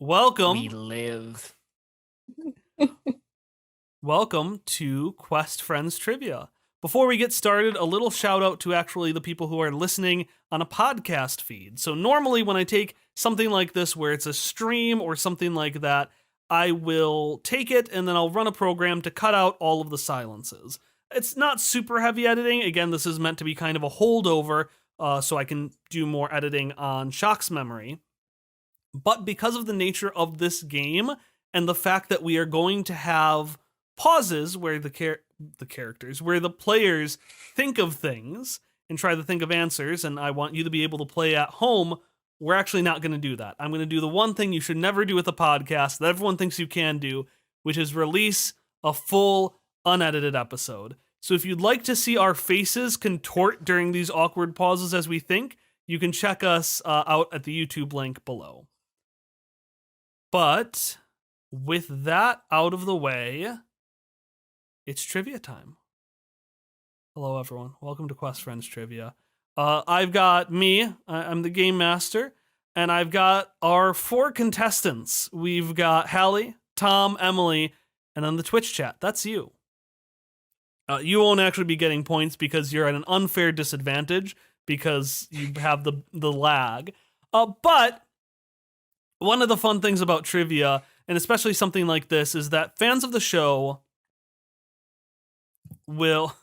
Welcome. We live. Welcome to Quest Friends Trivia. Before we get started, a little shout out to actually the people who are listening on a podcast feed. So normally when I take something like this where it's a stream or something like that, I will take it and then I'll run a program to cut out all of the silences. It's not super heavy editing. Again, this is meant to be kind of a holdover so I can do more editing on Shock's memory. But because of the nature of this game and the fact that we are going to have pauses where the characters, where the players think of things and try to think of answers, and I want you to be able to play at home, we're actually not going to do that. I'm going to do the one thing you should never do with a podcast that everyone thinks you can do, which is release a full, unedited episode. So if you'd like to see our faces contort during these awkward pauses as we think, you can check us out at the YouTube link below. But with that out of the way, it's trivia time. Hello, everyone. Welcome to Quest Friends Trivia. I've got me. I'm the game master, and I've got our 4 contestants. We've got Hallie, Tom, Emily, and then the Twitch chat. That's you. You won't actually be getting points because you're at an unfair disadvantage because you have the lag. But one of the fun things about trivia, and especially something like this, is that fans of the show will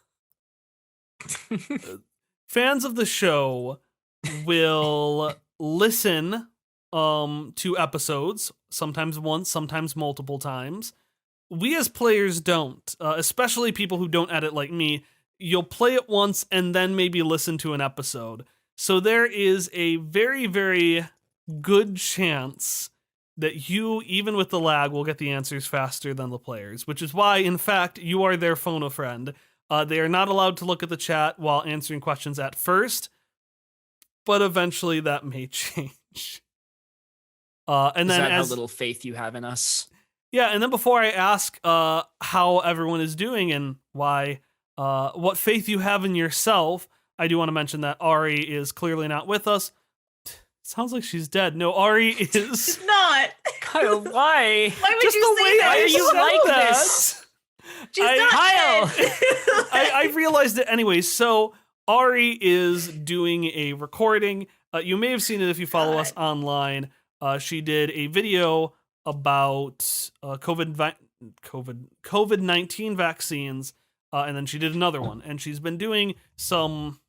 listen to episodes, sometimes once, sometimes multiple times. We as players don't, especially people who don't edit like me. You'll play it once and then maybe listen to an episode. So there is a very, very good chance that you, even with the lag, will get the answers faster than the players, which is why, in fact, you are their phone-a-friend. They are not allowed to look at the chat while answering questions at first, but eventually that may change. And Is then that how little faith you have in us? Yeah, and then before I ask how everyone is doing and why, what faith you have in yourself, I do want to mention that Ari is clearly not with us. Sounds like she's dead. No, Ari is. She's not. Kyle, why? Why would Just you the say way that? Why are you said like that. this? She's I- not Kyle! dead. I realized it anyway. So Ari is doing a recording. You may have seen it if you follow us online. She did a video about COVID-19 vaccines, and then she did another one. And she's been doing some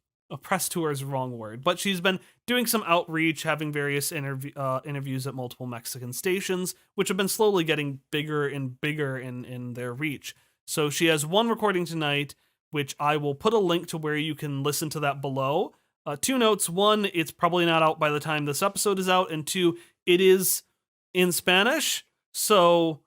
press tour is the wrong word, but she's been doing some outreach, having various interviews at multiple Mexican stations, which have been slowly getting bigger and bigger in their reach. So she has one recording tonight, which I will put a link to where you can listen to that below. 2 notes. 1, it's probably not out by the time this episode is out. And 2, it is in Spanish. So,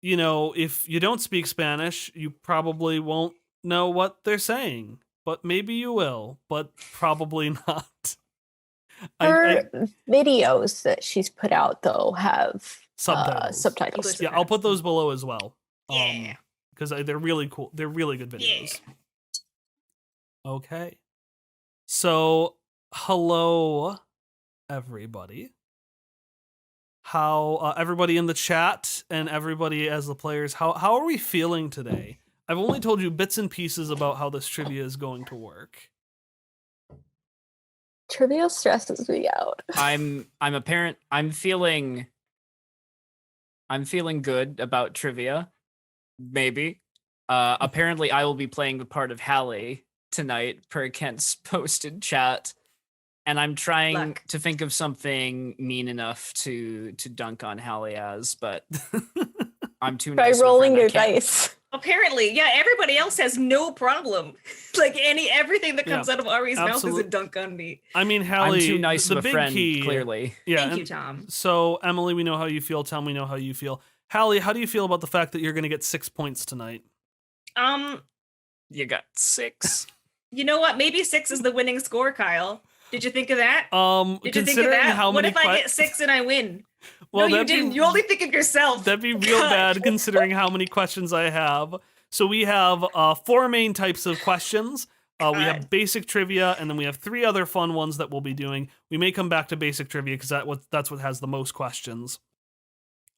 you know, if you don't speak Spanish, you probably won't know what they're saying. But maybe you will, but probably not. Her videos that she's put out, though, have subtitles. Yeah, I'll put those below as well. Yeah. Because they're really cool. They're really good videos. Yeah. Okay. So, hello, everybody. How everybody in the chat and everybody as the players, how are we feeling today? I've only told you bits and pieces about how this trivia is going to work. Trivia stresses me out. I'm a parent. I'm feeling good about trivia. Maybe. Apparently I will be playing the part of Hallie tonight per Kent's posted chat. And I'm trying to think of something mean enough to dunk on Hallie as, but I'm too nice. By rolling your dice. Apparently, yeah, everybody else has no problem. Like everything that comes out of Ari's mouth is a dunk on me. I mean, Hallie, I'm too nice the of a big friend, key, clearly. Yeah, Thank you, Tom. So, Emily, we know how you feel. Tom, we know how you feel. Hallie, how do you feel about the fact that you're going to get 6 points tonight? You got 6. You know what? Maybe 6 is the winning score, Kyle. Did you think of that? Did you think of that? What if I get 6 and I win? Well, no, you didn't. You only think of yourself. That'd be real bad considering how many questions I have. So we have 4 main types of questions. We have basic trivia, and then we have 3 other fun ones that we'll be doing. We may come back to basic trivia because that's what has the most questions.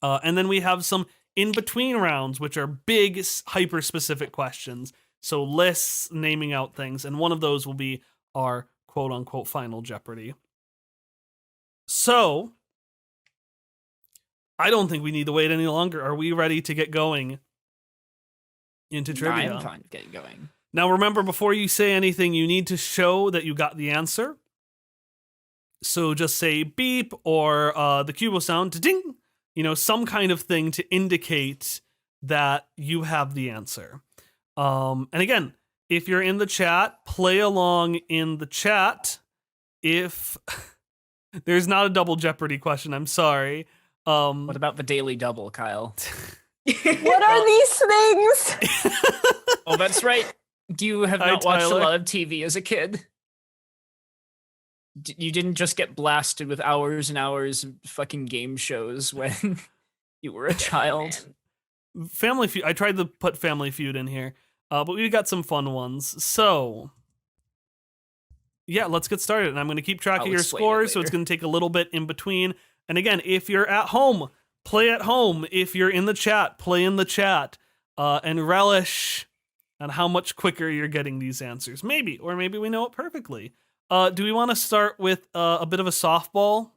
And then we have some in-between rounds, which are big, hyper-specific questions. So lists, naming out things. And one of those will be our quote-unquote Final Jeopardy. So, I don't think we need to wait any longer. Are we ready to get going into trivia? I'm fine to get going. Now, remember, before you say anything, you need to show that you got the answer. So just say beep or the cubo sound, ding, some kind of thing to indicate that you have the answer. And again, if you're in the chat, play along in the chat. If there's not a double Jeopardy question, I'm sorry. What about the Daily Double, Kyle? What are these things? Oh, that's right. You have not watched a lot of TV as a kid. You didn't just get blasted with hours and hours of fucking game shows when you were a child. Family Feud. I tried to put Family Feud in here, but we got some fun ones. So, yeah, let's get started. And I'm going to keep track of your scores, so it's going to take a little bit in between. And again, if you're at home, play at home. If you're in the chat, play in the chat. And relish on how much quicker you're getting these answers. Maybe, or maybe we know it perfectly. Do we want to start with a bit of a softball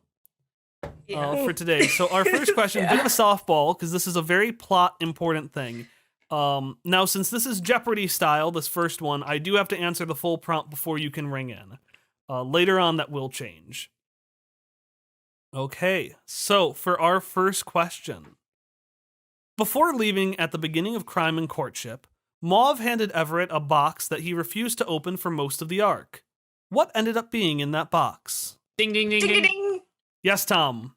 for today? So our first question, bit of a softball, because this is a very plot important thing. Now, since this is Jeopardy style, this first one, I do have to answer the full prompt before you can ring in. Later on, that will change. Okay, so for our first question. Before leaving at the beginning of Crime and Courtship, Mauve handed Everett a box that he refused to open for most of the arc. What ended up being in that box? Ding, ding, ding, Ding, ding. ding, ding. Yes, Tom.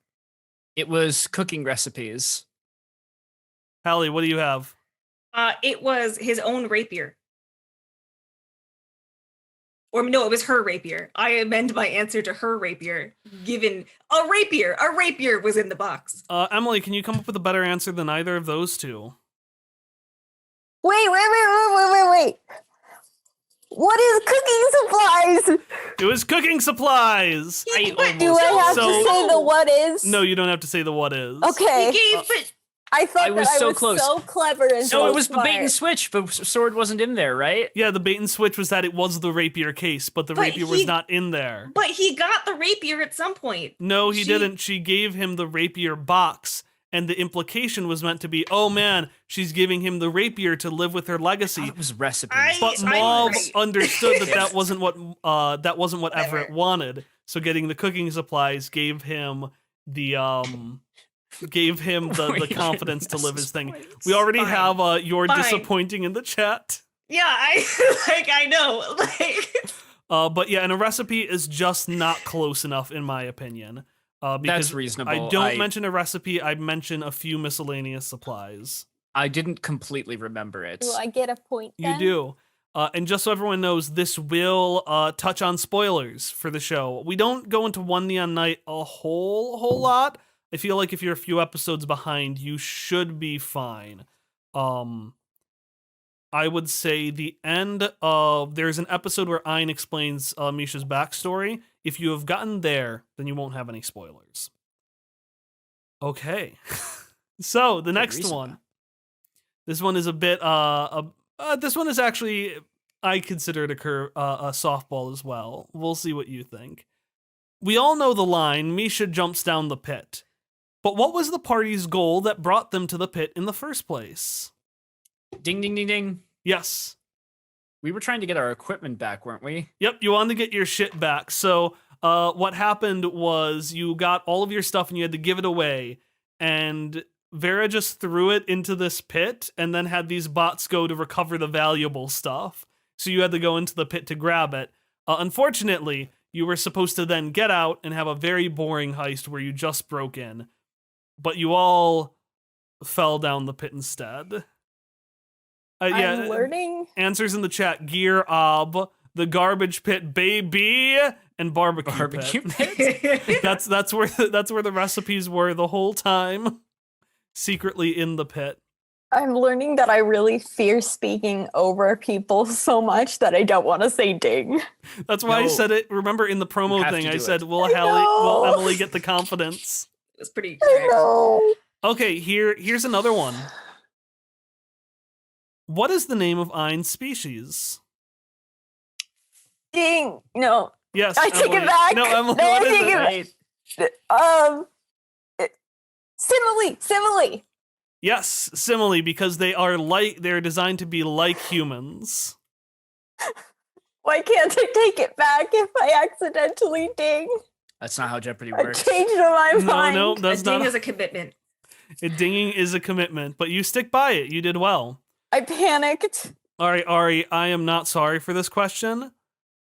It was cooking recipes. Hallie, what do you have? It was his own rapier. Or no, it was her rapier. I amend my answer to her rapier, given a rapier. A rapier was in the box. Emily, can you come up with a better answer than either of those two? Wait. What is cooking supplies? It was cooking supplies. Do I have to say the what is? No, you don't have to say the what is. Okay. I thought I was that so I was close. so clever and so No, it was smart. the bait and switch, but sword wasn't in there, right? Yeah, the bait and switch was that it was the rapier case, but the rapier was not in there. But he got the rapier at some point. No, he didn't. She gave him the rapier box, and the implication was meant to be, oh man, she's giving him the rapier to live with her legacy. It was recipes. But Mauve understood that wasn't what Everett wanted. So getting the cooking supplies gave him the confidence to live his thing. We already have your disappointing in the chat. Yeah, I know. But yeah, and a recipe is just not close enough in my opinion. Because that's reasonable. I don't mention a recipe, I mention a few miscellaneous supplies. I didn't completely remember it. Do I get a point then? You do. And just so everyone knows, this will touch on spoilers for the show. We don't go into One Neon Night a whole lot. I feel like if you're a few episodes behind, you should be fine. I would say the end of... There's an episode where Ein explains Misha's backstory. If you have gotten there, then you won't have any spoilers. Okay. So, the next one. This one is a bit... this one is actually... I consider it a softball as well. We'll see what you think. We all know the line, Misha jumps down the pit. But what was the party's goal that brought them to the pit in the first place? Ding, ding, ding, ding. Yes. We were trying to get our equipment back, weren't we? Yep, you wanted to get your shit back. So what happened was you got all of your stuff and you had to give it away. And Vera just threw it into this pit and then had these bots go to recover the valuable stuff. So you had to go into the pit to grab it. Unfortunately, you were supposed to then get out and have a very boring heist where you just broke in. But you all fell down the pit instead. I'm learning. Answers in the chat: Gear Ob, the garbage pit, baby, and barbecue pit. that's where the recipes were the whole time, secretly in the pit. I'm learning that I really fear speaking over people so much that I don't want to say ding. That's why I said it. Remember in the promo thing, I said, "Will Emily get the confidence?" It was pretty. I know. Okay, here's another one. What is the name of Ein's species? Ding. No. Yes, I take it Emily. back. No, Emily, No, I what is take it? it back. Simile. Yes, simile, because they're designed to be like humans. Why can't I take it back if I accidentally ding? That's not how Jeopardy I works. changed my mind. No, A that's ding not. is a commitment. Dinging is a commitment, but you stick by it. You did well. I panicked. All right, Ari, I am not sorry for this question.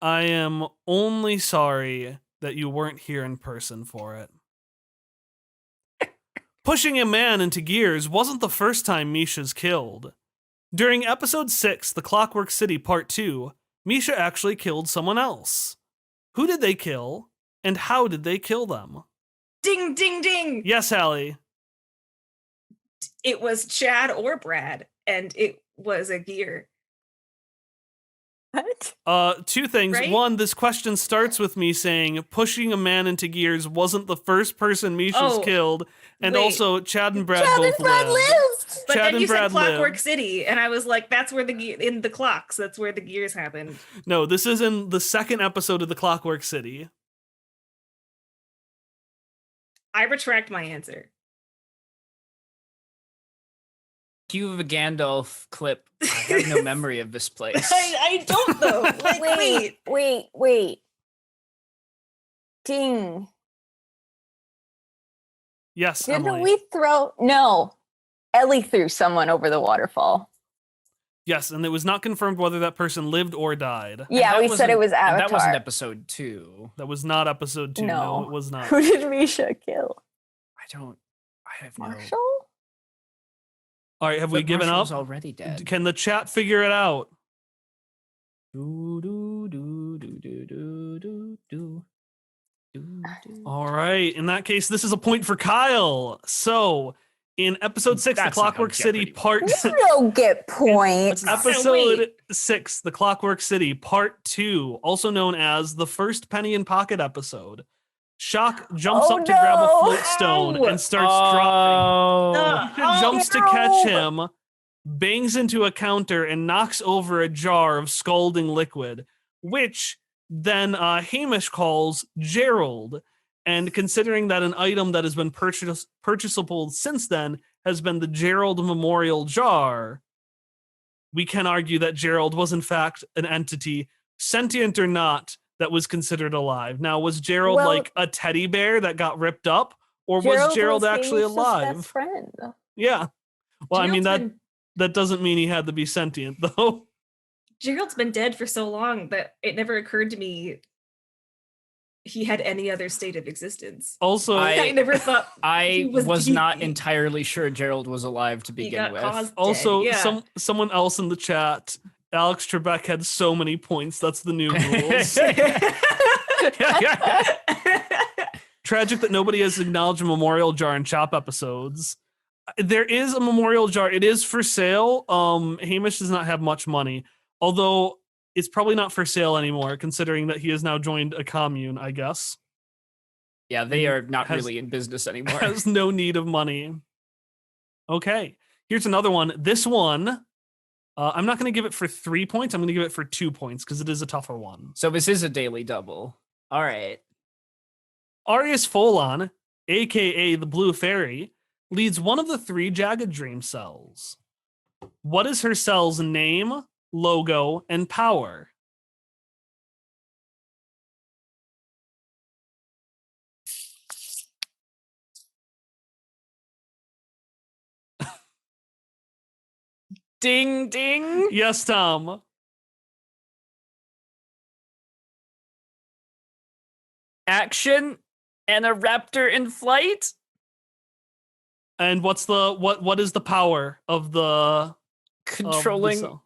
I am only sorry that you weren't here in person for it. Pushing a man into gears wasn't the first time Misha's killed. During episode 6, The Clockwork City Part 2, Misha actually killed someone else. Who did they kill, and how did they kill them? Ding, ding, ding. Yes, Hallie. It was Chad or Brad, and it was a gear. What? Two things. Right? One, this question starts with me saying pushing a man into gears wasn't the first person Misha's Oh, killed, and wait. also Chad and Brad Chad both and Brad lived. lived. But Chad then and you Brad said Clockwork lived. City, and I was like, that's where in the clocks, that's where the gears happened. No, this is in the second episode of The Clockwork City. I retract my answer. Cue of a Gandalf clip. I have no memory of this place. I don't though. Like, Wait. Ding. Yes, Didn't Emily. we throw? No. Ellie threw someone over the waterfall. Yes, and it was not confirmed whether that person lived or died. And Yeah, that we said it wasn't- was and Avatar. That wasn't episode 2. That was not episode 2. No, No. it was not. Who did Misha kill? I have no. Marshall? All right, have we But given Marshall's up? already dead. Can the chat figure it out? Do, do, do, do, do, do, do, do. Do, do. All right. In that case, this is a point for Kyle. So, in episode 6, That's The not how Clockwork City Jeopardy Part You don't get points. not- Episode 6, The Clockwork City Part 2, also known as the first Penny in Pocket episode. Shock jumps Oh, up to grab a no. float stone Ow. and starts dropping. Oh. Misha jumps to no. catch him, bangs into a counter, and knocks over a jar of scalding liquid, which then Hamish calls Gerald. And considering that an item that has been purchasable since then has been the Gerald Memorial Jar, we can argue that Gerald was in fact an entity, sentient or not, that was considered alive. Now, was Gerald Well- like a teddy bear that got ripped up, or was Gerald Gerald actually Hamish's alive? Best friend. Yeah. Well, I mean Gerald's that doesn't mean he had to be sentient though. Gerald's been dead for so long that it never occurred to me he had any other state of existence. Also, I never thought I was was not deep. entirely sure Gerald was alive to he begin got with. caused also dead. Yeah. someone else in the chat, Alex Trebek had so many points. That's the new rules. Tragic that nobody has acknowledged a memorial jar in Chop episodes. There is a memorial jar. It is for sale. Hamish does not have much money, although it's probably not for sale anymore, considering that he has now joined a commune, I guess. Yeah, they are not Has- really in business anymore. Has no need of money. Okay, here's another one. This one, I'm not going to give it for 3 points. I'm going to give it for 2 points because it is a tougher one. So this is a daily double. All right. Arius Folon, aka the Blue Fairy, leads one of the 3 Jagged Dream cells. What is her cell's name, logo, and power? Ding ding. Yes, Tom. Action and a raptor in flight. And what's the what is the power of the Controlling cell?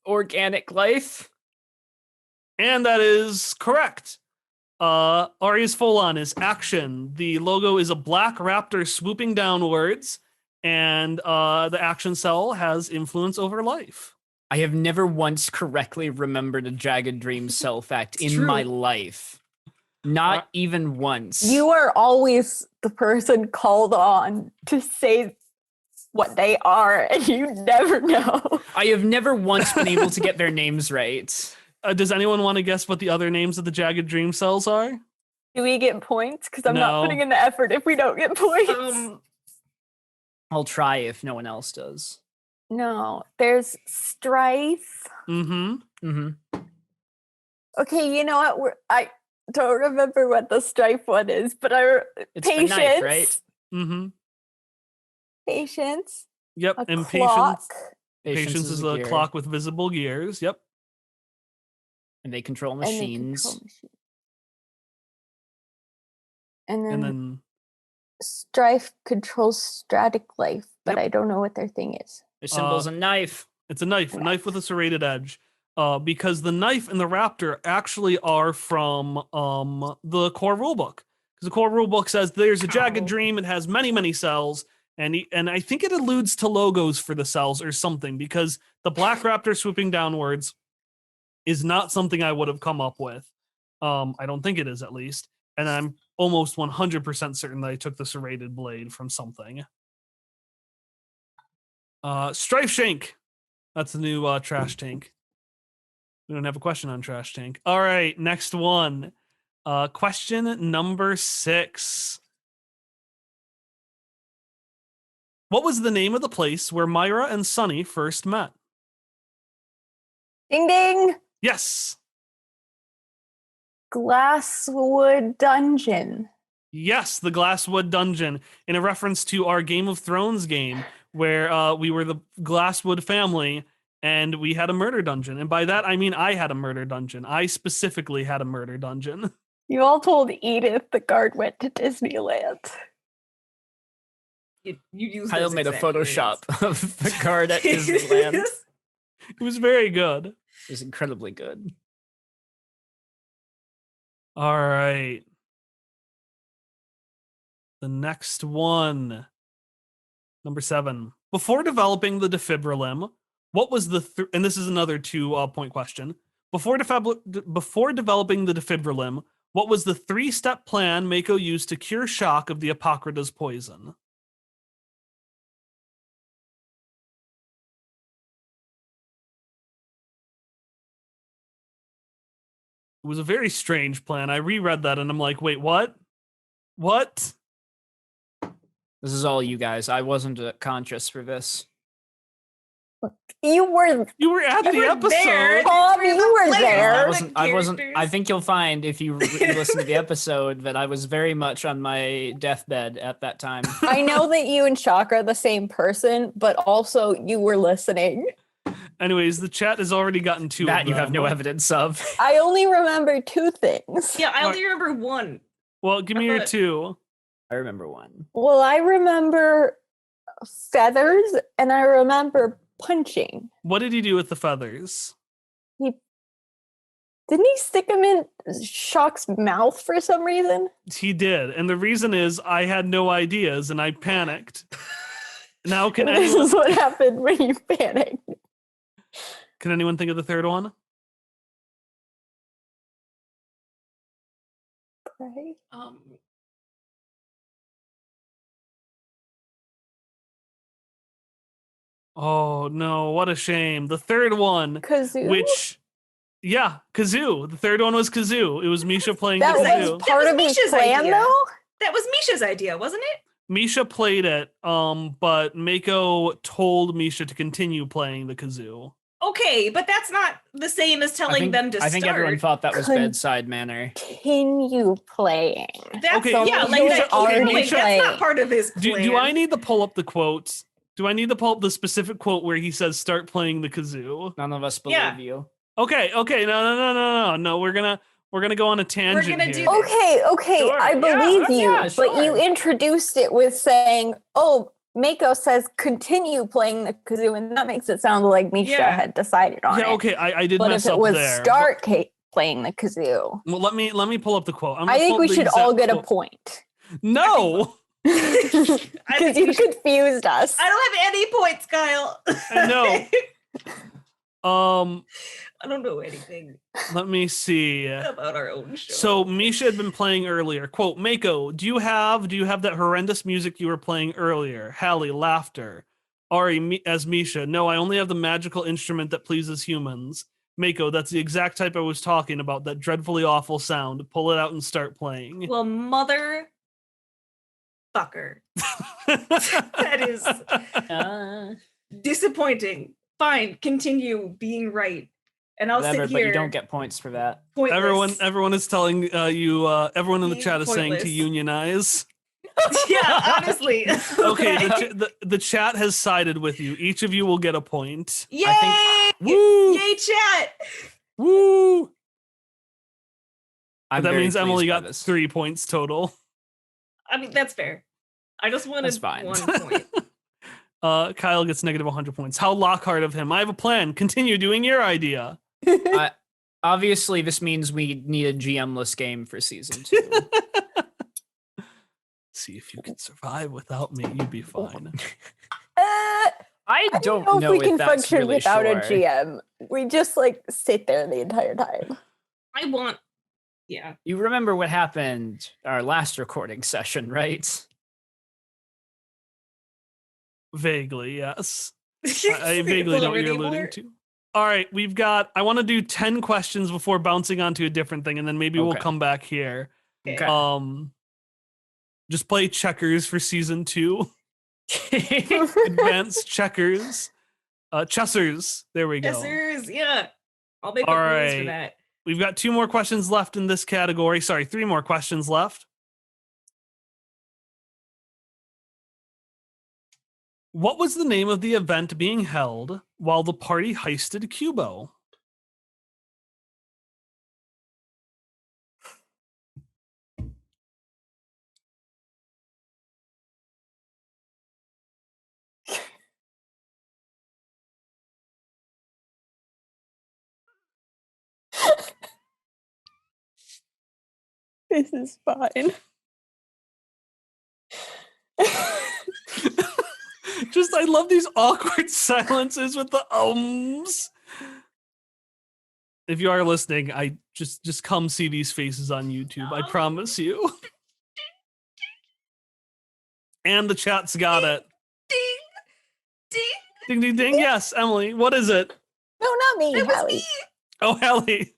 organic life. And that is correct. Arius Folon is action. The logo is a black raptor swooping downwards, and the action cell has influence over life. I have never once correctly remembered a Jagged Dream cell fact It's in true. my life. Not even once. You are always the person called on to say what they are, and you never know. I have never once been able to get their names right. Does anyone want to guess what the other names of the Jagged Dream cells are? Do we get points? Because I'm No. not putting in the effort if we don't get points. I'll try if no one else does. No, there's strife. Mm-hmm. Mm-hmm. Okay, you know what? I don't remember what the strife one is, but It's for patience, knife, right? Mm-hmm. patience, Yep. a And clock, patience is a gear, clock with visible gears. Yep. and they control and they machines. control machines. And And then then strife controls static life, but Yep. I don't know what their thing is. Their symbol's a knife. it's a knife with a serrated edge. Because the knife and the raptor actually are from the core rulebook. Because the core rulebook says there's a Jagged Oh. Dream. It has many, many cells. And I think it alludes to logos for the cells or something, because the black raptor swooping downwards is not something I would have come up with. I don't think it is, at least. And I'm almost 100% certain that I took the serrated blade from something. Strife Shank. That's the new trash tank. We don't have a question on trash tank. All right, next one. Question number 6. What was the name of the place where Myra and Sunny first met? Ding ding! Yes. Glasswood Dungeon. Yes, the Glasswood Dungeon, in a reference to our Game of Thrones game, where we were the Glasswood family and we had a murder dungeon. And by that, I mean I had a murder dungeon. I specifically had a murder dungeon. You all told Edith the guard went to Disneyland. You use Kyle those made a exact words. Photoshop of the card at Disneyland. It was very good. It was incredibly good. All right. The next one. Number 7. Before developing the defibrillim, what was the and this is another 2-point question. Before developing the defibrillim, what was the 3-step plan Mako used to cure shock of the Apocrypha's poison? It was a very strange plan. I reread that and I'm like, wait, what? What? This is all you guys. I wasn't conscious for this. You were You were at the were episode. there. Tom, We're the you were players, there. not the I wasn't. I characters. think you'll find if you listen to the episode that I was very much on my deathbed at that time. I know that you and Shock are the same person, but also you were listening. Anyways, the chat has already gotten 2 That of you have them. no evidence of. I only remember 2 things. Yeah, I only remember one. Well, give me your 2. I remember one. Well, I remember feathers and I remember punching. What did he do with the feathers? Didn't he stick them in Shock's mouth for some reason? He did. And the reason is I had no ideas and I panicked. Now can This anyone is what happened when you panic. think of the third one? Right? Oh no, what a shame. The third one, Kazoo? which Kazoo. The third one was Kazoo. It was Misha playing That the was Kazoo. part was of his Misha's plan, idea. though? That was Misha's idea, wasn't it? Misha played it, but Mako told Misha to continue playing the Kazoo. Okay, but that's not the same as telling them to I think start. everyone thought that was Con- bedside manner. Continue playing. That's Okay, yeah, so like Misha- that. okay, Like, Misha- that's not part of his plan. Do I need to pull up the quotes? Do I need to pull up the specific quote where he says start playing the Kazoo? None of us believe Yeah. you. Okay, no. We're gonna go on a tangent gonna here. do Okay, Sure. I Yeah, believe you, yeah, but you sure. introduced it with saying, "Oh, Mako says continue playing the kazoo," and that makes it sound like Misha Yeah. had decided on Yeah, it. okay, I did But mess if it up was there. start playing the kazoo, Well, let me pull up the quote. I'm I gonna think pull we up the should all exact get a quote. point No, I because think you we should- confused us. I don't have any points, Kyle. I know. I don't know anything Let me see. about our own show. So Misha had been playing earlier. Quote, Mako, do you have that horrendous music you were playing earlier? Hallie, laughter. Ari, as Misha, no, I only have the magical instrument that pleases humans. Mako, that's the exact type I was talking about, that dreadfully awful sound. Pull it out and start playing. Well, mother fucker. That is disappointing. Fine, continue being right. And I'll Whatever, sit but here. you don't get points for that. Pointless. Everyone is telling you, everyone in the Being chat is saying to pointless. unionize. Yeah, honestly. Okay, the chat has sided with you. Each of you will get a point. Yay! Woo! Yay, chat! Woo! I'm That very means Emily pleased by got this. 3 points total. I mean, that's fair. I just wanted That's fine. 1 point. Kyle gets negative 100 points. How Lockhart of him. I have a plan. Continue doing your idea. Obviously, this means we need a GM-less game for season 2. See if you can survive without me. You'd be fine. I I don't know know if we can that's function really without sure. a GM. We just like sit there the entire time. I want. Yeah. You remember what happened our last recording session, right? Vaguely, yes. I vaguely know what you're alluding Anymore? to. All right, I want to do 10 questions before bouncing onto a different thing, and then maybe we'll Okay. come back here. Okay. Just play checkers for season 2. Advanced checkers. Chessers. There we go. Chessers, yeah. I'll make All up rules right. for that. We've got 2 more questions left in this category. Sorry, 3 more questions left. What was the name of the event being held while the party heisted Cubo? This is fine. Just, I love these awkward silences with the ums. If you are listening, I just come see these faces on YouTube. I promise you. And the chat's got it. Ding! Ding! Ding, ding, ding. Yes, Emily. What is it? No, not me, It was Hallie. me! Oh, Hallie.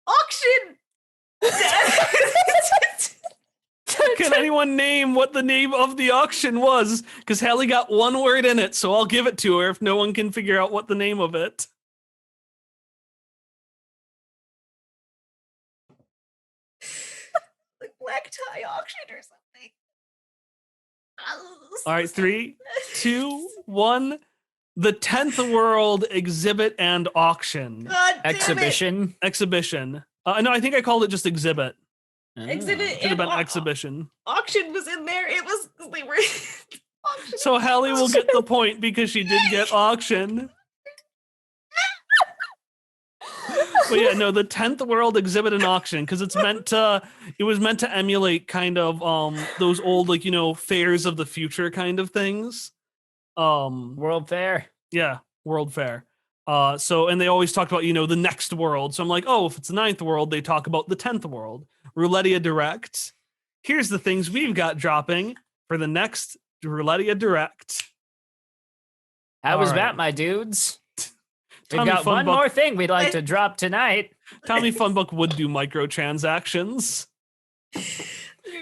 Auction! Can anyone name what the name of the auction was? Because Hallie got 1 word in it, so I'll give it to her if no one can figure out what the name of it. Like black tie auction or something. All right, 3, 2, 1. The 10th World Exhibit and Auction. God damn Exhibition. Exhibition. No, I think I called it just Exhibit. It. Exhibit Could have been and Exhibition. auction was in there. It was they were auction. So Hallie will get the point because she did get Auction. But yeah, no, the 10th World Exhibit and Auction, because it was meant to emulate kind of those old, like, fairs of the future kind of things. World Fair. Yeah, World Fair. And they always talked about, the next world. So I'm like, oh, if it's the 9th world, they talk about the 10th world. Roulettia Direct. Here's the things we've got dropping for the next Roulettia Direct. How was All that, right. my dudes? We've Tommy got one Funbuck- more thing we'd like to drop tonight. Tommy Funbuck would do microtransactions.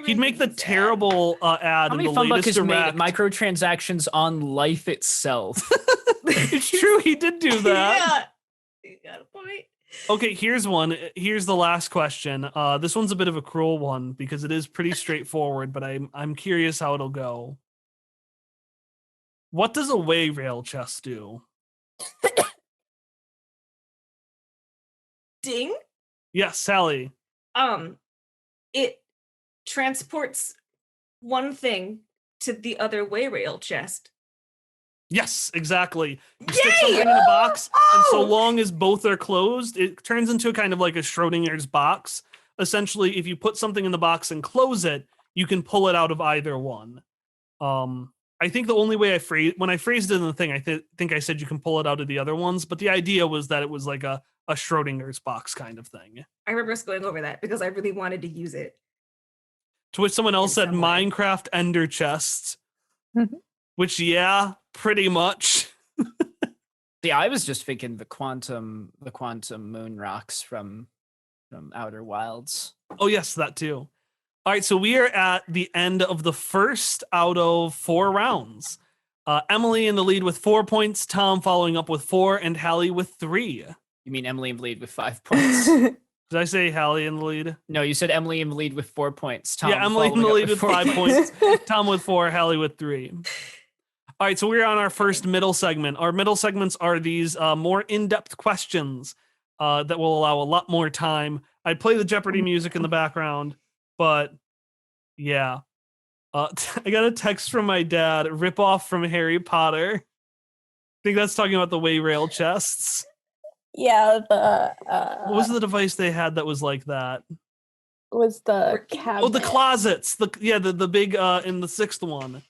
He'd make the terrible ad in Tommy the Funbuck latest has made Direct. microtransactions on life itself. It's true, he did do that. Yeah. You got a point. Okay, here's one. Here's the last question. This one's a bit of a cruel one because it is pretty straightforward, but I'm curious how it'll go. What does a way rail chest do? Ding. Yes, Sally. It transports one thing to the other way rail chest. Yes, exactly. You Yay! stick something in a box, and so Oh! long as both are closed, it turns into kind of like a Schrodinger's box. Essentially, if you put something in the box and close it, you can pull it out of either one. I think the only way when I phrased it in the thing, I think I said you can pull it out of the other ones, but the idea was that it was like a Schrodinger's box kind of thing. I remember us going over that because I really wanted to use it. To which someone else In said some way. Minecraft Ender Chests, which, yeah, pretty much. See, I was just thinking the quantum moon rocks from Outer Wilds. Oh, yes, that too. All right, so we are at the end of the first out of 4 rounds. Emily in the lead with 4 points, Tom following up with 4, and Hallie with 3. You mean Emily in the lead with 5 points? Did I say Hallie in the lead? No, you said Emily in the lead with 4 points. Tom Yeah, Emily in the following up lead with 4 5 points, Tom with 4, Hallie with 3. All right, so we're on our first middle segment. Our middle segments are these more in-depth questions that will allow a lot more time. I'd play the Jeopardy music in the background, but yeah. I got a text from my dad, rip off from Harry Potter. I think that's talking about the way rail chests. Yeah, What was the device they had that was like that? was the Ricky? cabinet. Oh, the closets. The big in the 6th one.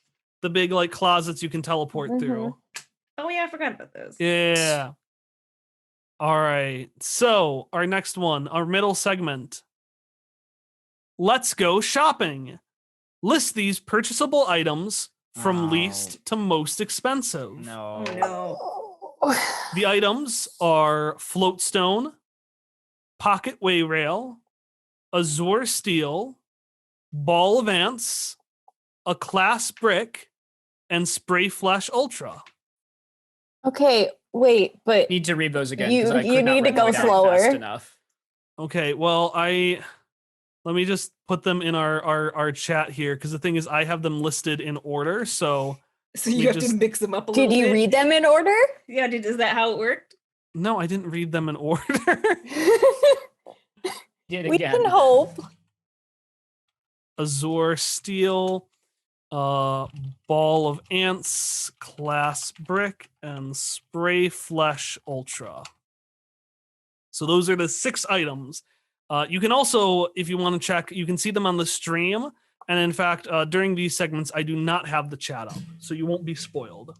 The big like closets you can teleport through. Oh yeah, I forgot about those. Yeah. All right. So, our next one, our middle segment. Let's go shopping. List these purchasable items from Oh. least to most expensive. No. Oh no. The items are floatstone, pocket way rail, azure steel, ball of ants, a class brick, and spray flash ultra. Okay, wait, but Need to read those again. You- 'Cause I you could not need to write them go down slower. Fast enough. Okay, well, let me just put them in our chat here, because the thing is I have them listed in order, so So We you have just- to mix them up a did little you bit. read them in order? Yeah, is that how it worked? no, I didn't read them in order. Did We again. can hope. Azure steel, ball of ants, class brick, and spray flesh ultra. So those are the 6 items. You can also, if you want to check, you can see them on the stream. And in fact, during these segments, I do not have the chat up, so you won't be spoiled.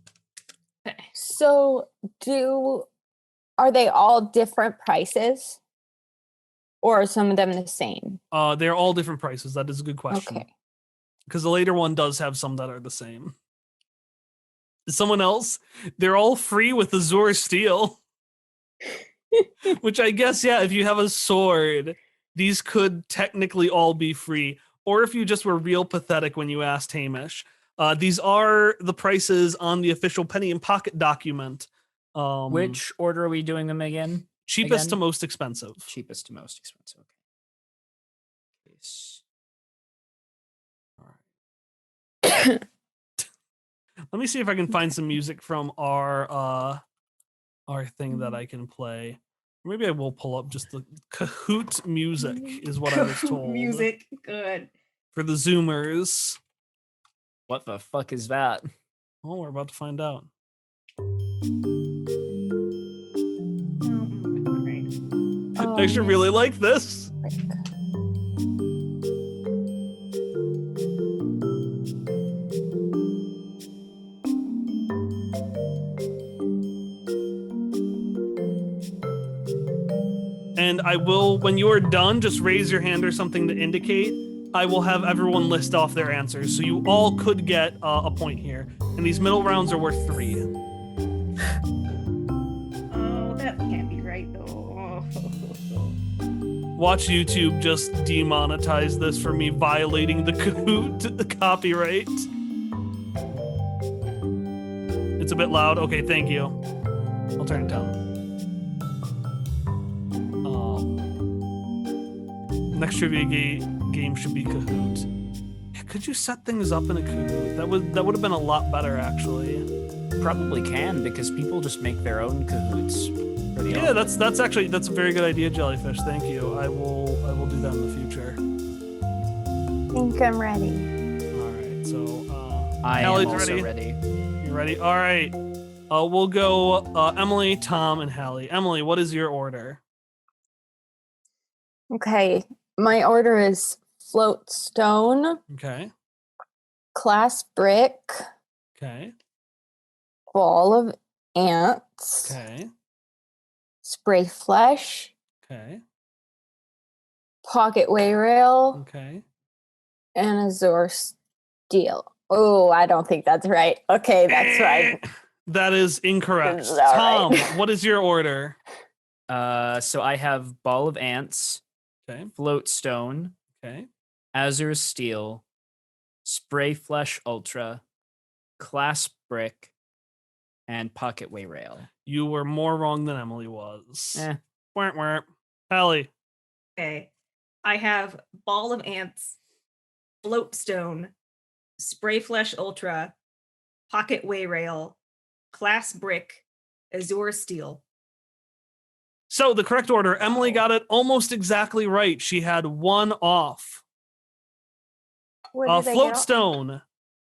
So, are they all different prices? Or are some of them the same? They're all different prices. That is a good question. Okay. Because the later one does have some that are the same. Someone else, they're all free with Azure Steel. Which I guess, yeah, if you have a sword, these could technically all be free. Or if you just were real pathetic when you asked Hamish. These are the prices on the official Penny and Pocket document. Which order are we doing them again? cheapest to again? most expensive? Cheapest to most expensive. Okay. Yes. Let me see if I can find some music from our thing that I can play. Maybe I will pull up just the Kahoot music is what I was told. Music, good. For the Zoomers. What the fuck is that? Oh, we're about to find out. Alright. I actually really like this. And I will, when you are done, just raise your hand or something to indicate. I will have everyone list off their answers. So you all could get a point here. And these middle rounds are worth 3. Oh, that can't be right though. Watch YouTube just demonetize this for me violating the Kahoot copyright. It's a bit loud. Okay, thank you. I'll turn it down. Next trivia game should be Kahoot. Could you set things up in a Kahoot? That would have been a lot better, actually. Probably can, because people just make their own Kahoots. For the Yeah, own- that's a very good idea, Jellyfish. Thank you. I will do that in the future. I think I'm ready. All right. So I Hallie's am also ready. ready. You ready? All right. We'll go Emily, Tom, and Hallie. Emily, what is your order? Okay. My order is float stone, Okay. class brick, Okay. Ball of ants. Okay. Spray flesh. Okay. Pocket way rail. Okay. And Azure steel. Oh, I don't think that's right. Okay, that's right. That is incorrect. This is all Tom, right. what is your order? So I have Ball of Ants, Okay. Float Stone, Okay. Azure Steel, Spray Flesh Ultra, Clasp Brick, and Pocket Way Rail. You were more wrong than Emily was. Eh. Wah, wah. Hallie. Okay. I have Ball of Ants, Float Stone, Spray Flesh Ultra, Pocket Way Rail, Class Brick, Azure Steel. So the correct order, Emily got it almost exactly right. She had one off. Where did I get Float off? stone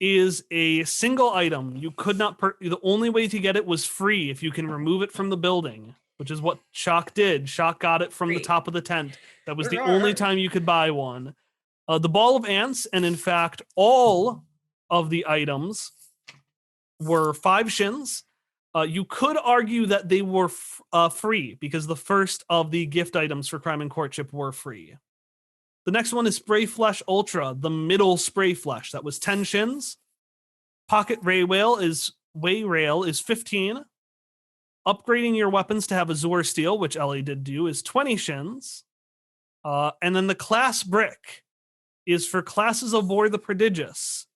is a single item. You could not. The only way to get it was free if you can remove it from the building, which is what Shock did. Shock got it from the Free. top of the tent. That was the only time you could buy one. The ball of ants, and in fact, all of the items were 5 shins. You could argue that they were free because the first of the gift items for Crime and Courtship were free. The next one is Spray Flesh Ultra, the middle Spray Flesh. That was 10 shins. Pocket Way Rail is 15. Upgrading your weapons to have Azure Steel, which Ellie did do, is 20 shins. And then the Class Brick is for classes aboard the Prodigious.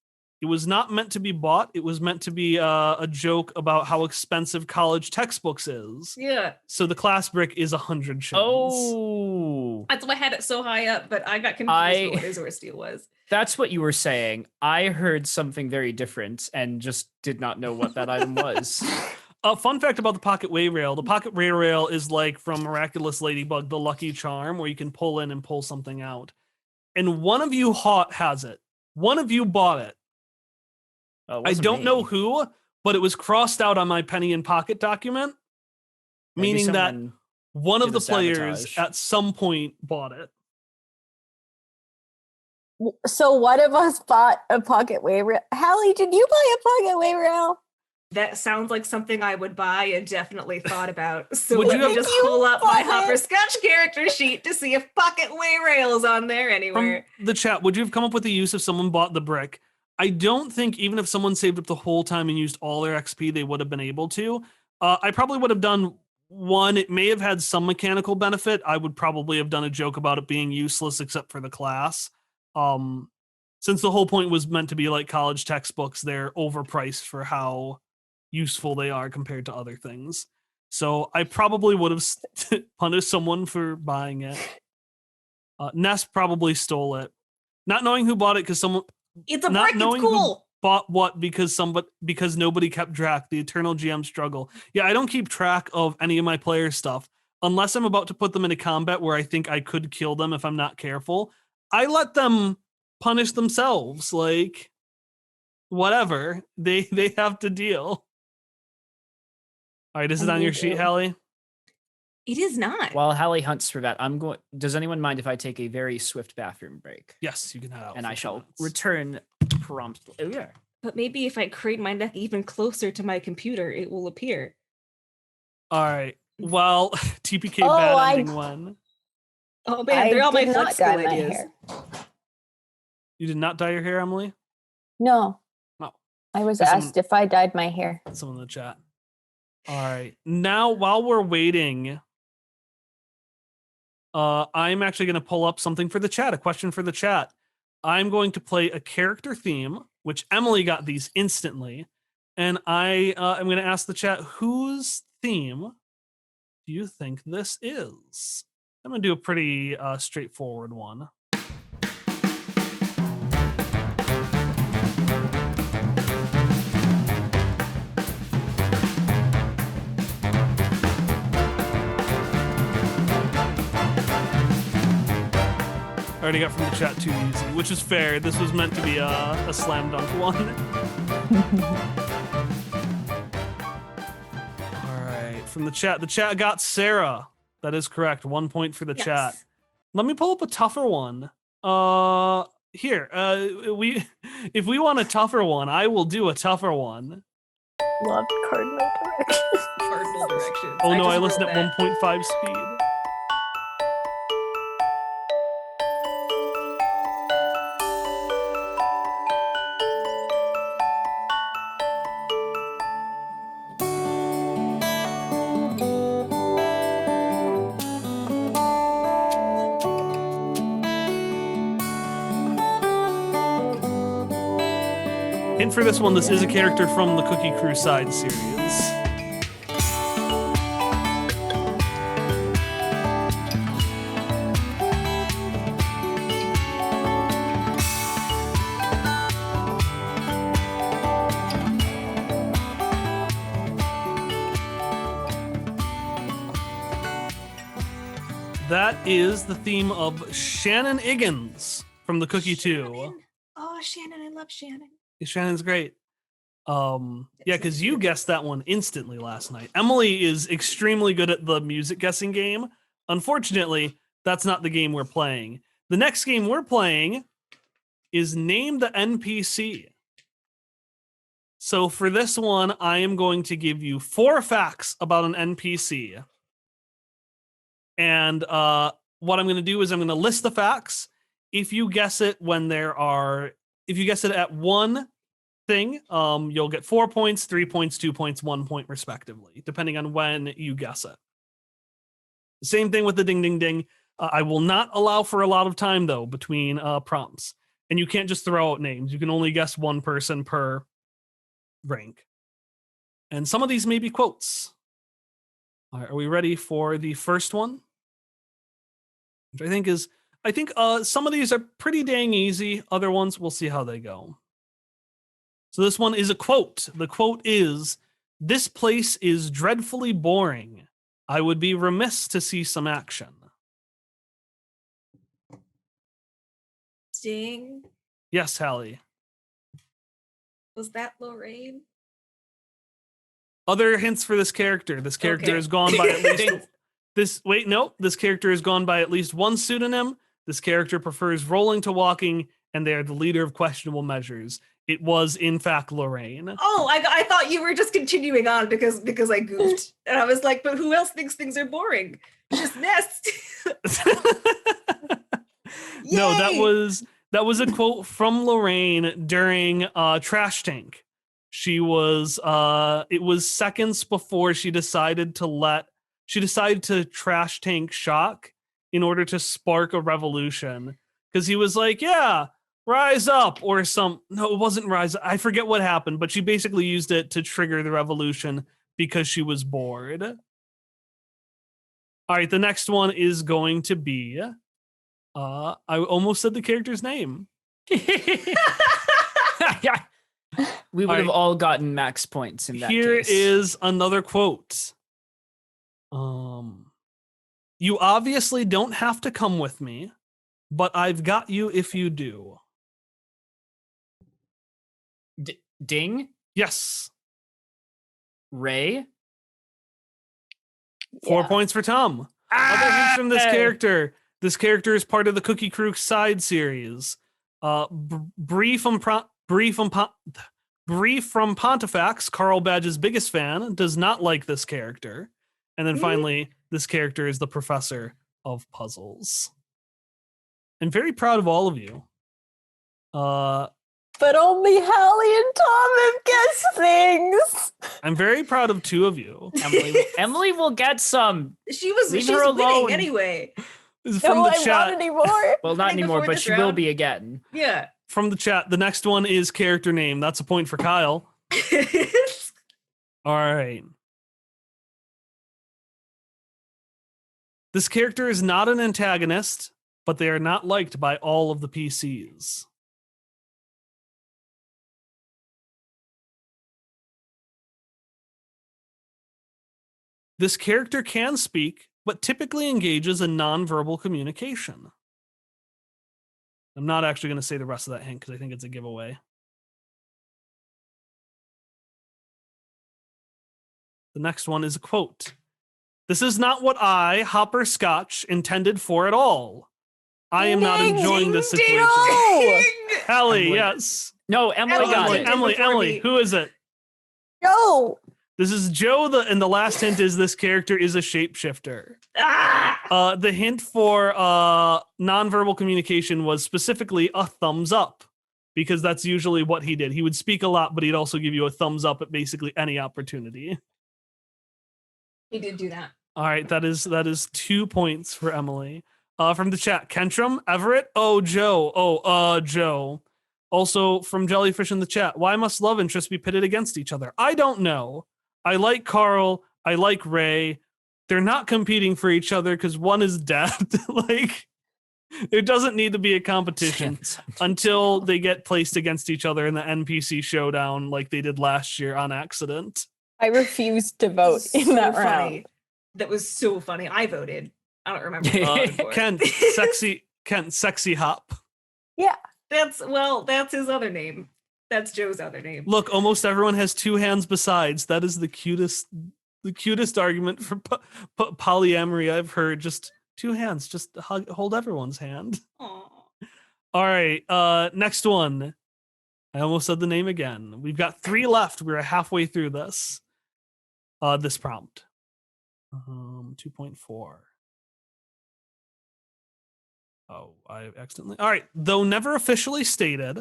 It was not meant to be bought. It was meant to be a joke about how expensive college textbooks is. Yeah. So the Class Brick is 100 shins. Oh, That's why I had it so high up, but I got confused with what Azure Steel was. that's what you were saying. I heard something very different and just did not know what that item was. A fun fact about the Pocket Way Rail. The Pocket Way Rail is like from Miraculous Ladybug, the Lucky Charm, where you can pull in and pull something out. And one of you has it. One of you bought it. I don't know who, but it was crossed out on my penny in pocket document, meaning that one of did the a players sabotage. at some point bought it. So one of us bought a pocket way rail. Hallie, did you buy a pocket way rail? That sounds like something I would buy and definitely thought about. So Would let you me have- just pull up my You bought it? Hopperscotch character sheet to see if Pocket Way Rail is on there anywhere. From the chat, would you have come up with the use if someone bought the brick? I don't think even if someone saved up the whole time and used all their XP, they would have been able to. I probably would have done one. It may have had some mechanical benefit. I would probably have done a joke about it being useless except for the class. Since the whole point was meant to be like college textbooks, they're overpriced for how useful they are compared to other things. So I probably would have punished someone for buying it. Ness probably stole it. Not knowing who bought it because someone It's a not brick, it's knowing who cool. bought what because nobody kept track. The eternal GM struggle. Yeah, I don't keep track of any of my player stuff unless I'm about to put them into combat where I think I could kill them if I'm not careful. I let them punish themselves. Like whatever. They have to deal. All right, is it And on you your sheet, do. Hallie? It is not. While Hallie hunts for that, does anyone mind if I take a very swift bathroom break? Yes, you can head out. And for I 2 shall minutes. return promptly. Oh yeah. But maybe if I crane my neck even closer to my computer, it will appear. All right. Well, TPK Oh, bad I- ending one. Oh man, they're all my did flex not dye skill my ideas. hair. You did not dye your hair, Emily? No. No. I was There's some- asked if I dyed my hair. Someone in the chat. All right. Now, while we're waiting, I'm actually going to pull up something for the chat, a question for the chat. I'm going to play a character theme, which Emily got these instantly. And I am going to ask the chat, whose theme do you think this is? I'm going to do a pretty straightforward one. I already got from the chat too easy, which is fair. This was meant to be a slam dunk one. All right, from the chat got Sarah. That is correct. 1 point for the chat. Yes. Let me pull up a tougher one. Here, we if we want a tougher one, I will do a tougher one. Loved cardinal directions. Cardinal directions. Oh no, I just listened wrote at that. 1.5 speed. Hint for this one, this is a character from the Cookie Crusade series. That is the theme of Shannon Iggins from the Cookie 2. Shannon. Oh, Shannon, I love Shannon. Shannon's great. Yeah, That's because so you cute. guessed that one instantly last night. Emily is extremely good at the music guessing game. Unfortunately, that's not the game we're playing. The next game we're playing is Name the NPC. So for this one, I am going to give you 4 facts about an NPC. And what I'm going to do is I'm going to list the facts. If you guess it if you guess it at one thing, you'll get 4 points, 3 points, 2 points, 1 point respectively, depending on when you guess it. Same thing with the ding, ding, ding. I will not allow for a lot of time though between prompts, and you can't just throw out names. You can only guess one person per rank. And some of these may be quotes. All right, are we ready for the first one? Which I think some of these are pretty dang easy. Other ones, we'll see how they go. So this one is a quote. The quote is, "This place is dreadfully boring. I would be remiss to see some action." Ding. Yes, Hallie. Was that Lorraine? Other hints for this character. This character Okay. has gone by at least this character has gone by at least one pseudonym. This character prefers rolling to walking, and they are the leader of questionable measures. It was, in fact, Lorraine. Oh, I thought you were just continuing on because I goofed. And I was like, but who else thinks things are boring? Just Nest. No, that Yay! was a quote from Lorraine during Trash Tank. She was it was seconds before she decided to trash tank Shock in order to spark a revolution, because he was like, yeah, rise up, or no, it wasn't rise up. I forget what happened, but she basically used it to trigger the revolution because she was bored. All right, the next one is going to be I almost said the character's name. Yeah. We would have Alright. all gotten max points in that Here case. is another quote. You obviously don't have to come with me, but I've got you if you do. Ding, Yes. Ray. 4 points for Tom. Other hints from this character. This character is part of the Cookie Crusade series. Bree from Pontifex, Carl Badge's biggest fan, does not like this character. And then finally, this character is the professor of puzzles. I'm very proud of all of you. But only Hallie and Tom have guessed things. I'm very proud of 2 of you. Emily will get some. She's Leave her winning alone. anyway. This is from No, the I want chat. anymore. Well, not I think anymore, before but this she will round- be again. Yeah. From the chat. The next one is character name. That's a point for Kyle. All right. This character is not an antagonist, but they are not liked by all of the PCs. This character can speak, but typically engages in nonverbal communication. I'm not actually going to say the rest of that hint because I think it's a giveaway. The next one is a quote. This is not what I, Hopper Scotch, intended for at all. I am not Ding, enjoying this Ding, ding, situation. ding. Hallie, Emily. yes. No, Emily Emily got Emily, it. did Emily, before Emily, me. who is it? Joe. This is Joe, and the last hint is this character is a shapeshifter. Ah! The hint for nonverbal communication was specifically a thumbs up, because that's usually what he did. He would speak a lot, but he'd also give you a thumbs up at basically any opportunity. He did do that. All right, that is 2 points for Emily. From the chat, Kentrum, Everett, Joe. Also from Jellyfish in the chat, why must love interests be pitted against each other? I don't know. I like Carl. I like Ray. They're not competing for each other because one is dead. Like, there doesn't need to be a competition until they get placed against each other in the NPC showdown like they did last year on accident. I refused to vote in So that funny. round. That was so funny. I voted. I don't remember. What I voted for. Kent, sexy hop. That's his other name. That's Joe's other name. Look, almost everyone has two hands besides. That is the cutest argument for polyamory I've heard. Just two hands. Just hold everyone's hand. Aw. All right. Next one. I almost said the name again. We've got 3 left. We're halfway through this. This prompt. 2.4. Oh, I accidentally. All right. Though never officially stated,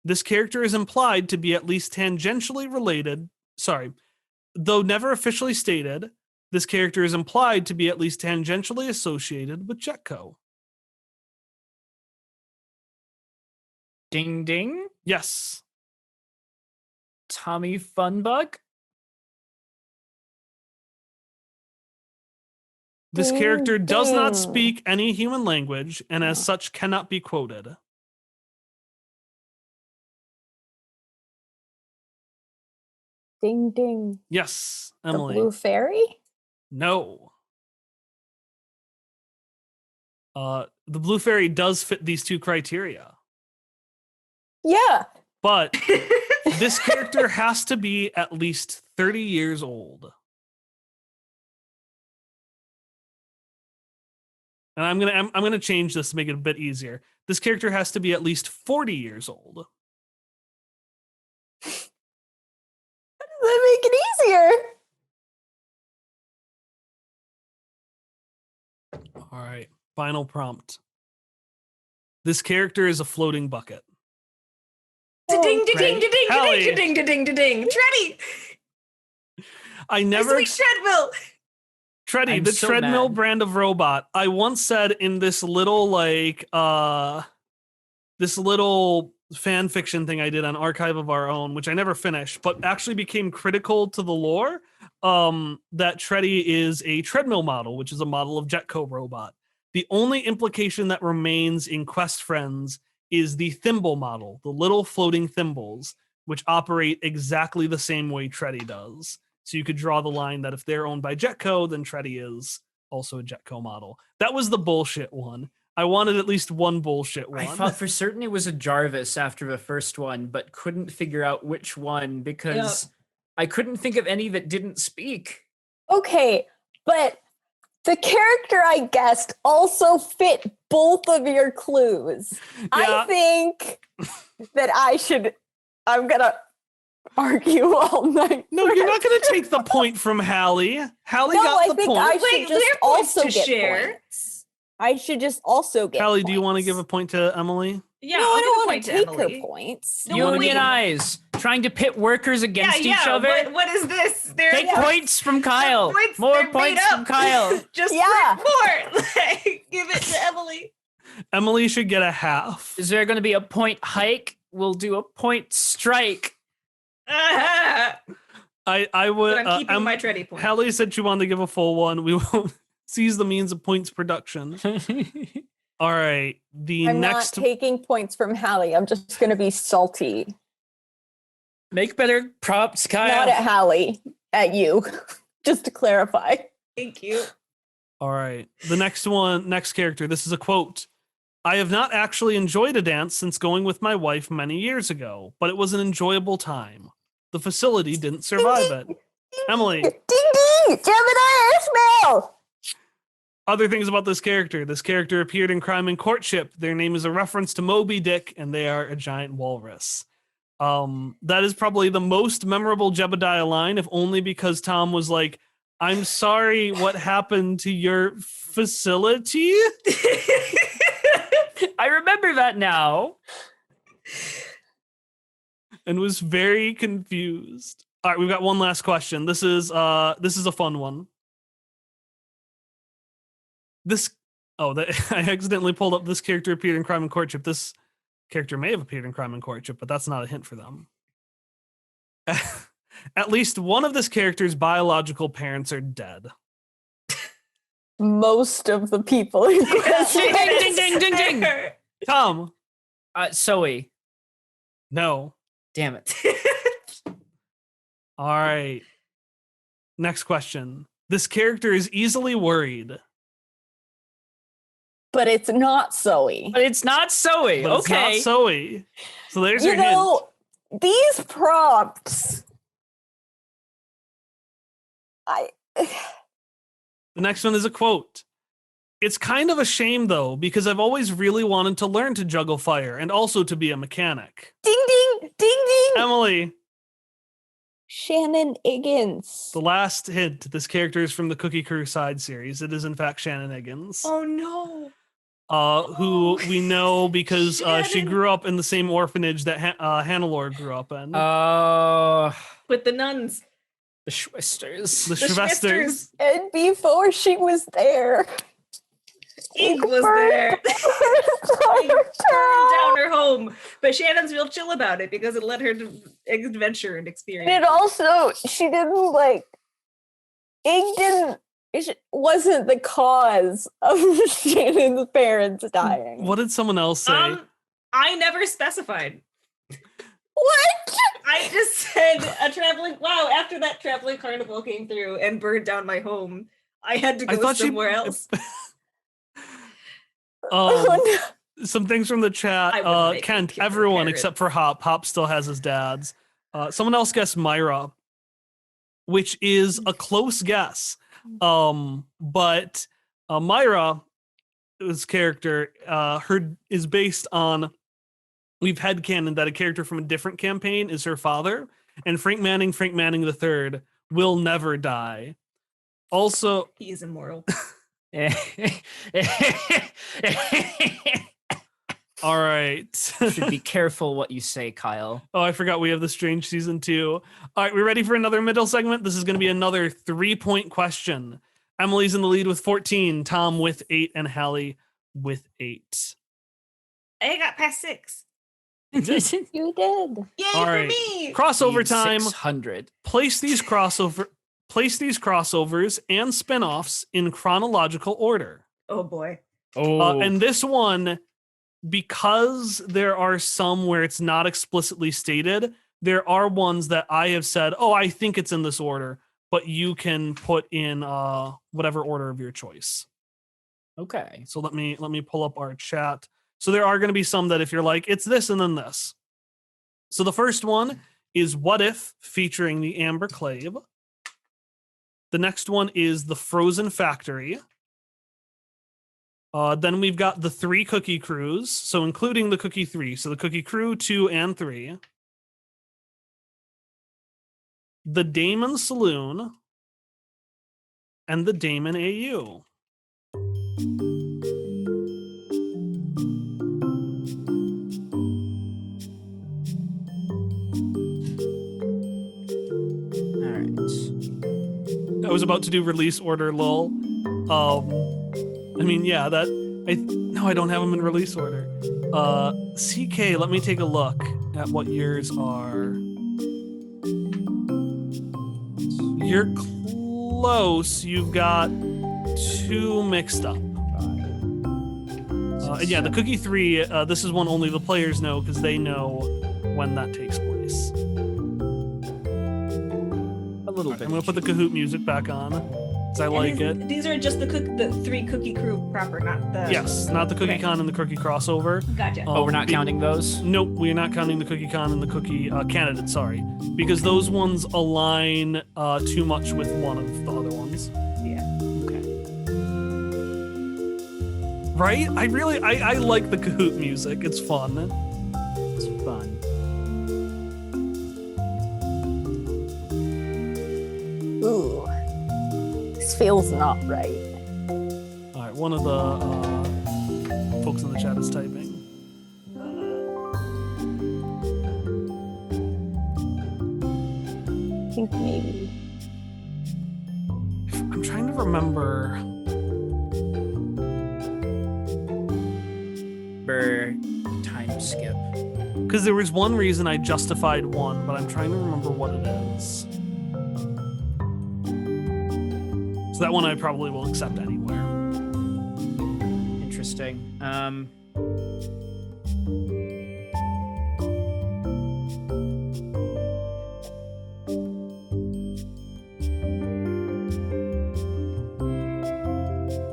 this character is implied to be at least tangentially related. Sorry. Though never officially stated, this character is implied to be at least tangentially associated with Jetco. Ding ding. Yes. Tommy Funbug. This Ding, character does not ding. speak any human language and as Oh. such cannot be quoted. Ding ding. Yes, The Emily. blue fairy? No. The blue fairy does fit these 2 criteria, Yeah. but this character has to be at least 30 years old. And I'm gonna change this to make it a bit easier. This character has to be at least 40 years old. Does that make it easier? All right, final prompt. This character is a floating bucket. Ding ding ding Ready? ding ding Hallie. ding ding ding ding ding. Treddy. I My never sweet treadmill. Treddy, I'm the so treadmill mad. brand of robot. I once said in this little this little fan fiction thing I did on Archive of Our Own, which I never finished, but actually became critical to the lore, that Treddy is a treadmill model, which is a model of Jetco robot. The only implication that remains in Quest Friends is the thimble model, the little floating thimbles, which operate exactly the same way Treddy does. So you could draw the line that if they're owned by Jetco, then Treddy is also a Jetco model. That was the bullshit one. I wanted at least one bullshit one. I thought for certain it was a Jarvis after the first one, but couldn't figure out which one because I couldn't think of any that didn't speak. Okay, but the character I guessed also fit both of your clues. I Yeah. think that I'm gonna argue all night. No, you're not going to take the point from Hallie. Hallie No, got I the think point. I should Wait, just they're points also to get share. points. I should just also get Hallie, do you want to points. give a point to Emily? Yeah, No, I'll I give a don't want point to to take Emily. her points. No, wait. Unionize, trying to pit workers against each other. What is this? They're Take Yeah. points from Kyle. Points, More they're made points from up. Kyle. Just Yeah. more. Like, give it to Emily. Emily should get a half. Is there going to be a point hike? We'll do a point strike. Ah, I would. but I'm keeping my Treddy point. Hallie said she wanted to give a full one. We will seize the means of points production. All right. The I'm next. not taking points from Hallie. I'm just gonna be salty. Make better props, Kyle. Not at Hallie, at you. Just to clarify. Thank you. All right. The next character. This is a quote. I have not actually enjoyed a dance since going with my wife many years ago, but it was an enjoyable time. The facility didn't survive it. Emily. Ding ding! Gemini Ishmael! Other things about this character. This character appeared in Crime and Courtship. Their name is a reference to Moby Dick, and they are a giant walrus. That is probably the most memorable Jebediah line, if only because Tom was like, I'm sorry, what happened to your facility? I remember that now. And was very confused. All right, we've got one last question. This is a fun one. I accidentally pulled up this character appeared in Crime and Courtship. This character may have appeared in Crime and Courtship, but that's not a hint for them. At least one of this character's biological parents are dead. Most of the people in question. Ding, ding, ding, ding, ding. Tom, Zoe. no. Damn it. All right. Next question. This character is easily worried. But it's not Zoe. But it's not Zoe. But Okay. it's not Zoe. So there's You your hint. know, these prompts. The next one is a quote. It's kind of a shame, though, because I've always really wanted to learn to juggle fire and also to be a mechanic. Ding ding ding ding. Emily, Shannon Higgins. the last hint. This character is from the Cookie Crew side series. It is, in fact, Shannon Higgins, Oh no. who we know because she Shannon. grew up in the same orphanage that Hannelore grew up in. With the nuns. The Schwisters. The The Schwesters. Schwesters. And before she was there, Ink was there. Ink burned down her home. But Shannon's real chill about it because it led her to adventure and experience. And it also, she didn't like, it wasn't the cause of Shannon's parents dying. What did someone else say? I never specified. What? I just said after that traveling carnival came through and burned down my home, I had to I go thought somewhere else. Oh, no. Some things from the I chat. wouldn't make Kent, him kill her everyone parents. except for Hop. Hop still has his dad's. Someone else guessed Myra, which is a close guess. But Myra, this character, is based on. We've headcanon that a character from a different campaign is her father, and Frank Manning III, will never die. Also, He is immortal. all right. Should be careful what you say, Kyle. Oh, I forgot we have the Strange Season 2. All right, we're ready for another middle segment. This is going to be another 3-point question. Emily's in the lead with 14, Tom with 8, and Hallie with 8. I got past 6. You did. Yay All for right. me! Crossover time. 600. Place these crossovers and spin-offs in chronological order. Oh boy. And this one, because there are some where it's not explicitly stated, there are ones that I have said, oh, I think it's in this order, but you can put in whatever order of your choice. Okay. So let me pull up our chat. So there are going to be some that if you're like, it's this and then this. So the first one is What If featuring the Amber Clave. The next one is The Frozen Factory. Then we've got the 3 Cookie Crews, so including the Cookie 3. So the Cookie Crew 2 and 3. The Damon Saloon. And the Damon AU. All right. I was about to do release order, lol. I mean, yeah, no, I don't have them in release order. CK, let me take a look at what yours are. You're close. You've got 2 mixed up. And yeah, the Cookie 3, this is one only the players know because they know when that takes place. A little I'm bit. going to put the Kahoot music back on because I like it. These are just the 3 Cookie Crew proper, not the. Yes, not the Cookie Okay. Con and the Cookie Crossover. Gotcha. Oh, we're not Be- counting those? Nope, we're not counting the Cookie Con and the Cookie Candidate, sorry. Because those ones align too much with one of the other ones. Yeah. Okay. Right? I like the Kahoot music. It's fun. It's fun. Ooh. This feels not right. All right, one of the folks in the chat is typing. I think maybe. I'm trying to remember. Time skip. Because there was one reason I justified one, but I'm trying to remember what it is. So that one I probably will accept anywhere. Interesting.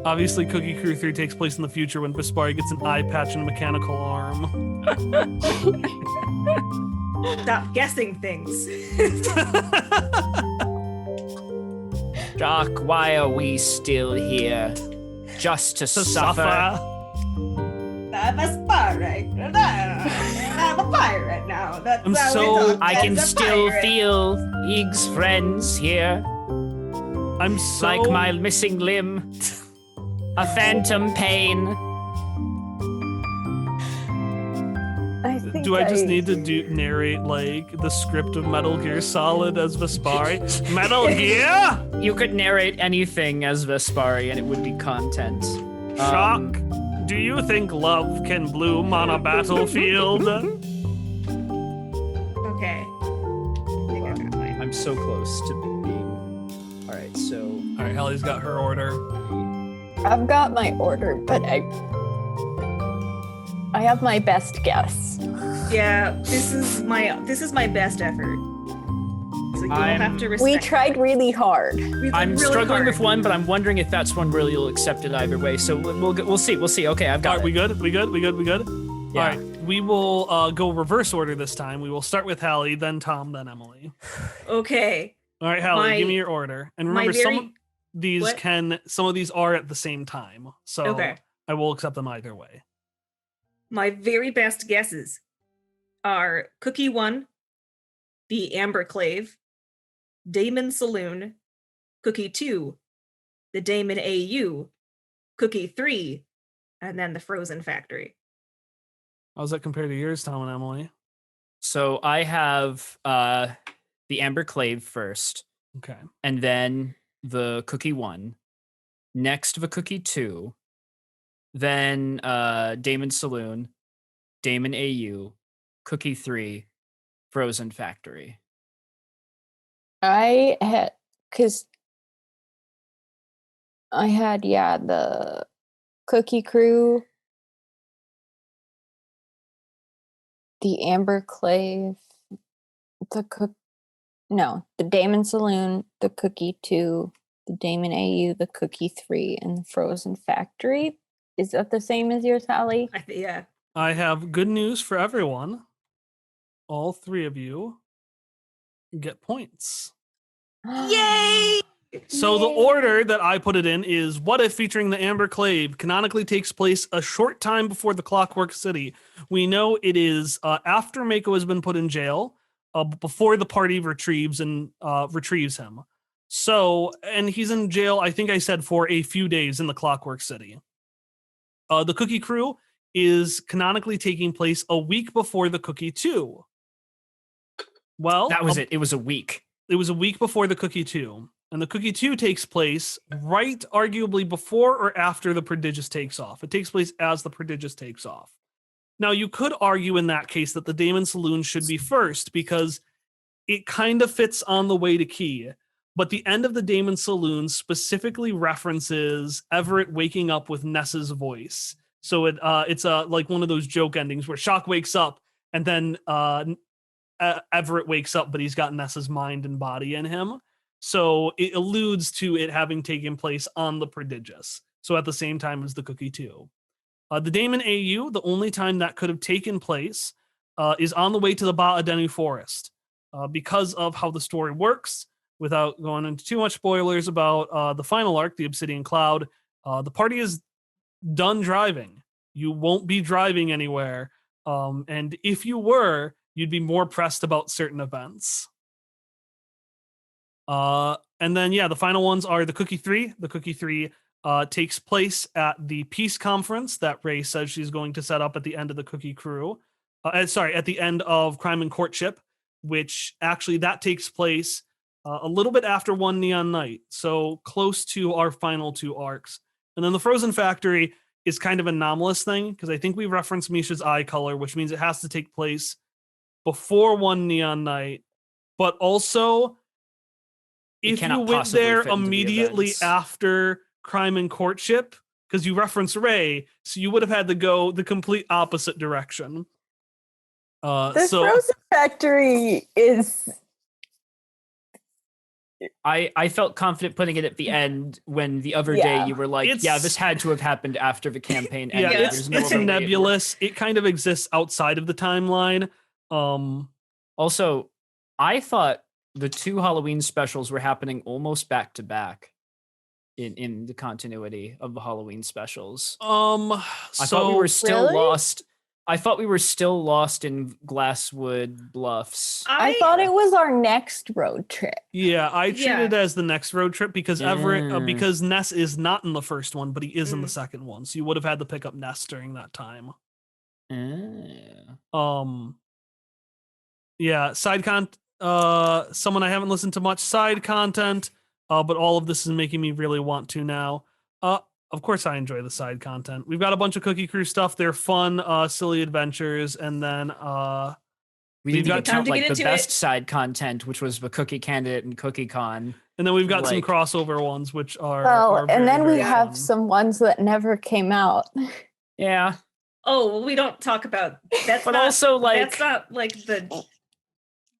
Obviously, Cookie Crew 3 takes place in the future when Vespari gets an eye patch and a mechanical arm. Stop guessing things. Doc, why are we still here? Just to suffer? I'm a pirate. I'm a pirate now. That's I'm how we so- talk I can as a still pirate. feel Ig's friends here, I'm so like my missing limb, a phantom pain. I think Do I just need to narrate like the script of Metal Gear Solid as Vespari? Metal Gear? You could narrate anything as Vespari and it would be content. Shock. Do you think love can bloom on a battlefield? Okay. I think I got mine. I'm so close to being. Alright, so. All right, Ellie's got her order. I've got my order, but I have my best guess. Yeah, this is my best effort. So you'll have to respect. We tried really hard. I'm really struggling hard. with one, but I'm wondering if that's one where you'll accept it either way. So we'll see. Okay, I've All got right, it. we good? We good? Yeah. All right, we will go reverse order this time. We will start with Hallie, then Tom, then Emily. Okay. All right, Hallie, My- give me your order. And my remember, some of very- these What? some of these are at the same time. So Okay. I will accept them either way. My very best guesses are Cookie 1, the Amber Clave, Damon Saloon, Cookie 2, the Damon AU, Cookie 3, and then the Frozen Factory. How's that compared to yours, Tom and Emily? So I have the Amber Clave first, Okay. and then the Cookie 1, next the Cookie 2, then Damon Saloon, Damon AU, Cookie 3, Frozen Factory. I had, the Cookie Crew, the Amber Clave, the Damon Saloon, the Cookie 2, the Damon AU, the Cookie 3, and the Frozen Factory. Is that the same as yours, Hallie? Yeah. I have good news for everyone. All three of you get points. Yay! So the Yay. order that I put it in is What If featuring the Amber Clave canonically takes place a short time before the Clockwork City. We know it is after Mako has been put in jail, before the party retrieves him. So, and he's in jail, I think I said, for a few days in the Clockwork City. The Cookie Crew is canonically taking place a week before the Cookie 2. Well, That was it. It was a week. it was a week before the Cookie 2. And the Cookie 2 takes place right, arguably, before or after the Prodigious takes off. It takes place as the Prodigious takes off. Now, you could argue in that case that the Damon Saloon should be first because it kind of fits on the way to Key. But the end of the Damon Saloon specifically references Everett waking up with Ness's voice. So it's like one of those joke endings where Shock wakes up and then Everett wakes up, but he's got Ness's mind and body in him. So it alludes to it having taken place on the Prodigious. So at the same time as the Cookie 2. The Damon AU, the only time that could have taken place is on the way to the Ba'adenu Forest. Because of how the story works, without going into too much spoilers about the final arc, the Obsidian Cloud, the party is done driving. You won't be driving anywhere. And if you were, you'd be more pressed about certain events. And then, yeah, the final ones are the Cookie 3. The Cookie 3 takes place at the peace conference that Ray says she's going to set up at the end of the Cookie Crew. At the end of Crime and Courtship, which actually that takes place a little bit after One Neon Night, so close to our final 2 arcs. And then the Frozen Factory is kind of an anomalous thing because I think we referenced Misha's eye color, which means it has to take place before One Neon Night, but also if you went there immediately after Crime and Courtship, because you reference Ray, so you would have had to go the complete opposite direction. The Frozen Factory is... I felt confident putting it at the end when the other day you were like, this had to have happened after the campaign ended. Yeah, it's nebulous. It kind of exists outside of the timeline. Also, I thought the 2 Halloween specials were happening almost back to back in the continuity of the Halloween specials. I thought we were still lost. I thought we were still lost in Glasswood Bluffs. I thought it was our next road trip. Yeah, I treat it as the next road trip because Everett, because Ness is not in the first one, but he is in the second one. So you would have had to pick up Ness during that time. Yeah, someone I haven't listened to much side content, but all of this is making me really want to now. Of course, I enjoy the side content. We've got a bunch of Cookie Crew stuff. They're fun, silly adventures, and then we've got the best side content, which was the Cookie Candidate and Cookie Con. And then we've got some crossover ones, which are and then we have fun. some ones that never came out. Yeah. Oh, well, we don't talk about that's but not, also that's not like the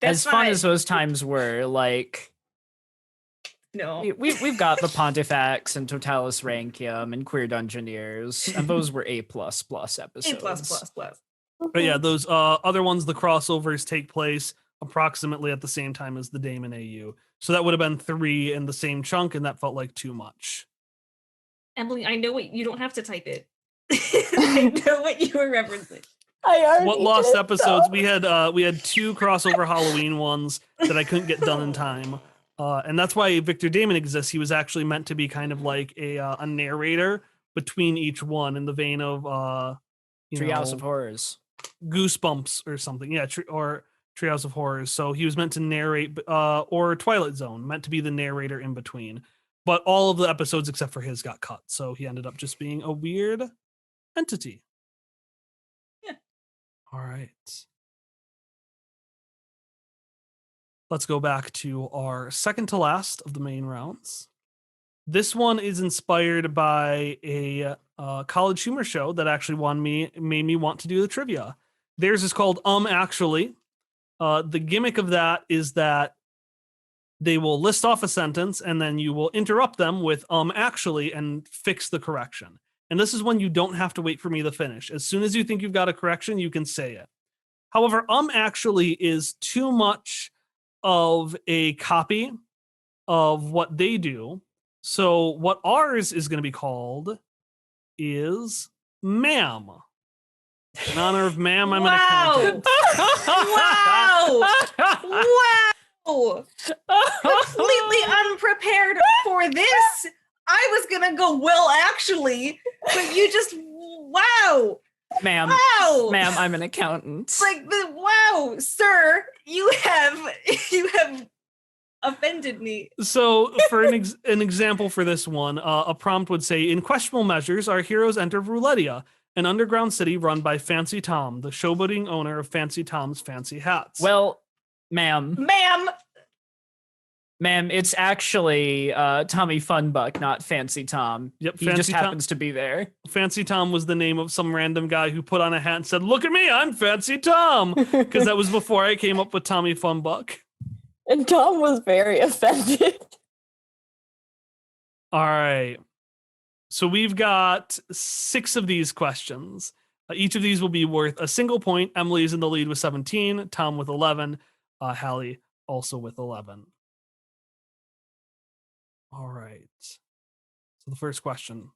as fun as those times were, like. No, we've got the Pontifex and Totalis Rankium and Queer Dungeoneers, and those were A++ episodes. A++. But yeah, those other ones, the crossovers take place approximately at the same time as the Damon AU. So that would have been 3 in the same chunk, and that felt like too much. Emily, I know what you don't have to type it. I know what you were referencing. What lost episodes? We had 2 crossover Halloween ones that I couldn't get done in time. And that's why Victor Damon exists. He was actually meant to be kind of like a narrator between each one in the vein of Treehouse of Horrors, Goosebumps or something. Yeah, or Treehouse of Horrors. So he was meant to narrate, or Twilight Zone, meant to be the narrator in between. But all of the episodes except for his got cut. So he ended up just being a weird entity. Yeah. All right. Let's go back to our second to last of the main rounds. This one is inspired by a College Humor show that actually made me want to do the trivia. Theirs is called Actually. The gimmick of that is that they will list off a sentence and then you will interrupt them with actually and fix the correction. And this is when you don't have to wait for me to finish. As soon as you think you've got a correction, you can say it. However, actually is too much of a copy of what they do. So what ours is going to be called is Ma'am. In honor of Ma'am, I'm an accountant. Wow! Completely unprepared for this. I was going to go, well, actually, but you just, wow. Ma'am, I'm an accountant. Like wow, sir, you have offended me. So, for an example for this one, a prompt would say, "In questionable measures, our heroes enter Roulettia, an underground city run by Fancy Tom, the showboating owner of Fancy Tom's Fancy Hats." Well, ma'am, it's actually Tommy Funbuck, not Fancy Tom. Yep, he just happens to be there. Fancy Tom was the name of some random guy who put on a hat and said, "Look at me, I'm Fancy Tom," because that was before I came up with Tommy Funbuck. And Tom was very offended. All right. So we've got 6 of these questions. Each of these will be worth a single point. Emily is in the lead with 17, Tom with 11, Hallie also with 11. All right. So the first question.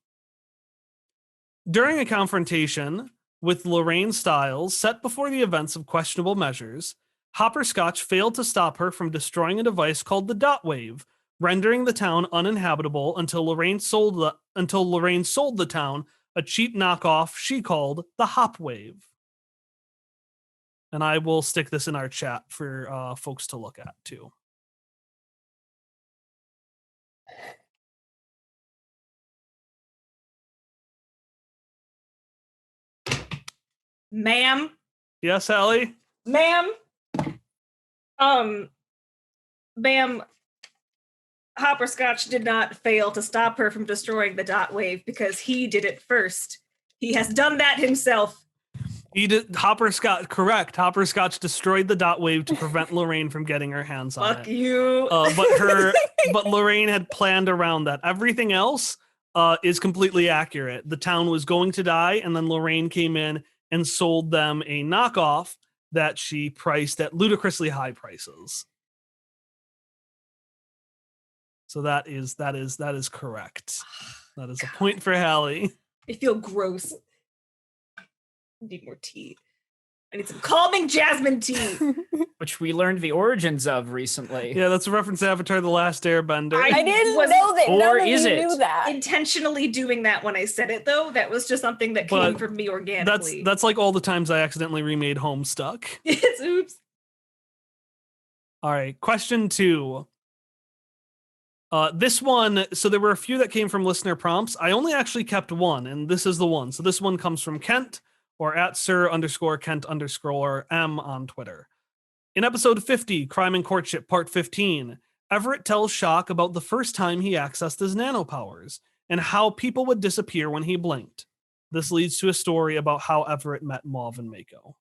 During a confrontation with Lorraine Stiles set before the events of Questionable Measures, Hopperscotch failed to stop her from destroying a device called the Dot Wave, rendering the town uninhabitable until Lorraine sold the town a cheap knockoff she called the Hop Wave. And I will stick this in our chat for folks to look at too. Ma'am, Yes, Allie? ma'am, ma'am, Hopperscotch did not fail to stop her from destroying the Dot Wave because he did it first. He has done that himself. He did. Hopperscotch destroyed the Dot Wave to prevent Lorraine from getting her hands on Fuck it. you. But Lorraine had planned around that. Everything else is completely accurate. The town was going to die, and then Lorraine came in and sold them a knockoff that she priced at ludicrously high prices. So that is correct. That is a point for Hallie. I feel gross. I need more tea. I need some calming jasmine tea. Which we learned the origins of recently. Yeah, that's a reference to Avatar: The Last Airbender. I didn't was- know that. Or None of is you it? knew that. Intentionally doing that when I said it, though. That was just something that But came from me organically. That's like all the times I accidentally remade Homestuck. Yes, oops. All right, question 2. This one, so there were a few that came from listener prompts. I only actually kept one, and this is the one. So this one comes from Kent, or at Sir_Kent_M on Twitter. In episode 50, Crime and Courtship, part 15, Everett tells Shock about the first time he accessed his nanopowers and how people would disappear when he blinked. This leads to a story about how Everett met Mauve and Mako.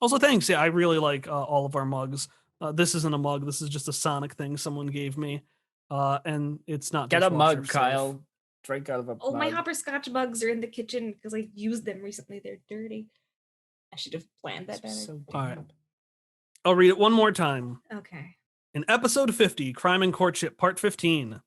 Also, thanks. Yeah, I really like all of our mugs. This isn't a mug. This is just a Sonic thing someone gave me. And it's not Get a dishwasher mug, safe. Kyle. Drink out of a Oh, mug. my hopperscotch mugs are in the kitchen because I used them recently. They're dirty. I should have planned that better. So All right. damp. I'll read it one more time. Okay. In episode 50, Crime and Courtship, part 15,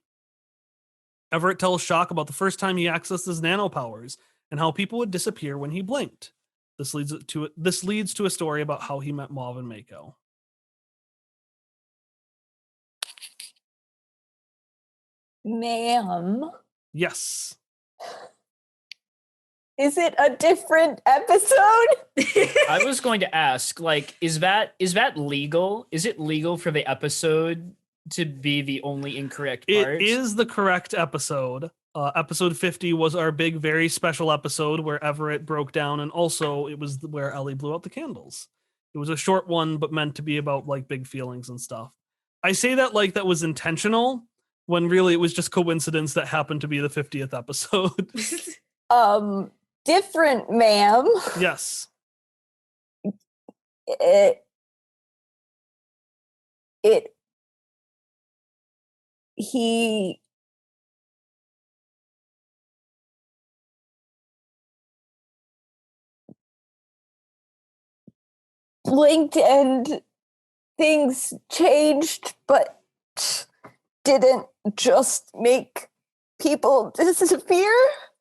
Everett tells Shock about the first time he accessed his nanopowers and how people would disappear when he blinked. This leads to a story about how he met Mauve and Mako. Ma'am, Yes. is it a different episode? I was going to ask, like, is that legal? Is it legal for the episode to be the only incorrect part? It is the correct episode. Episode 50 was our big, very special episode where Everett broke down, and also it was where Ellie blew out the candles. It was a short one, but meant to be about like big feelings and stuff. I say that like that was intentional, when really it was just coincidence that happened to be the 50th episode. Different, ma'am. Yes. He blinked and things changed, but didn't just make people disappear.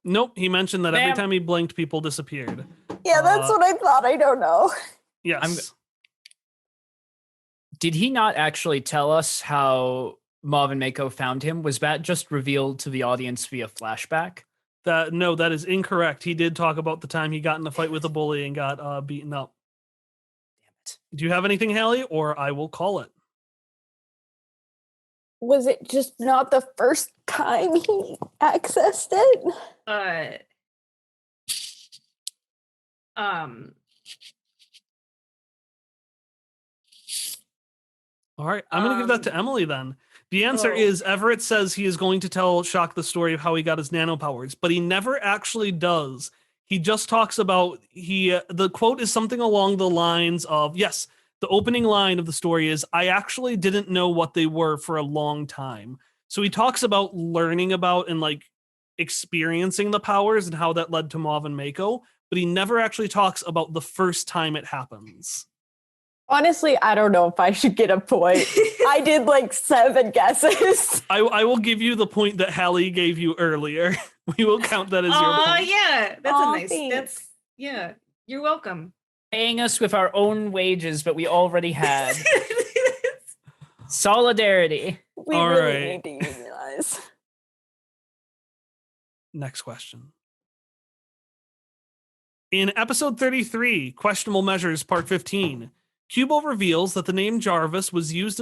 Nope. He mentioned that every Ma'am. time he blinked, people disappeared. Yeah, that's what I thought. I don't know. Yes. Did he not actually tell us how Mauve and Mako found him? Was that just revealed to the audience via flashback? That is incorrect. He did talk about the time he got in a fight with a bully and got beaten up. Damn it. Do you have anything, Hallie, or I will call it? Was it just not the first time he accessed it? All right, I'm going to give that to Emily then. The answer oh. is Everett says he is going to tell Shock the story of how he got his nanopowers, but he never actually does. He just talks about the quote is something along the lines of, yes, the opening line of the story is, I actually didn't know what they were for a long time. So he talks about learning about and like experiencing the powers and how that led to Mauve and Mako, but he never actually talks about the first time it happens. Honestly, I don't know if I should get a point. I did like 7 guesses. I will give you the point that Hallie gave you earlier. We will count that as your Oh point. yeah, that's Aw, a nice. thanks. That's yeah. You're welcome. Paying us with our own wages, but we already had. Solidarity. We All really right. need to unionize. Next question. In episode 33, Questionable Measures, Part 15, Kubo reveals that the name Jarvis was used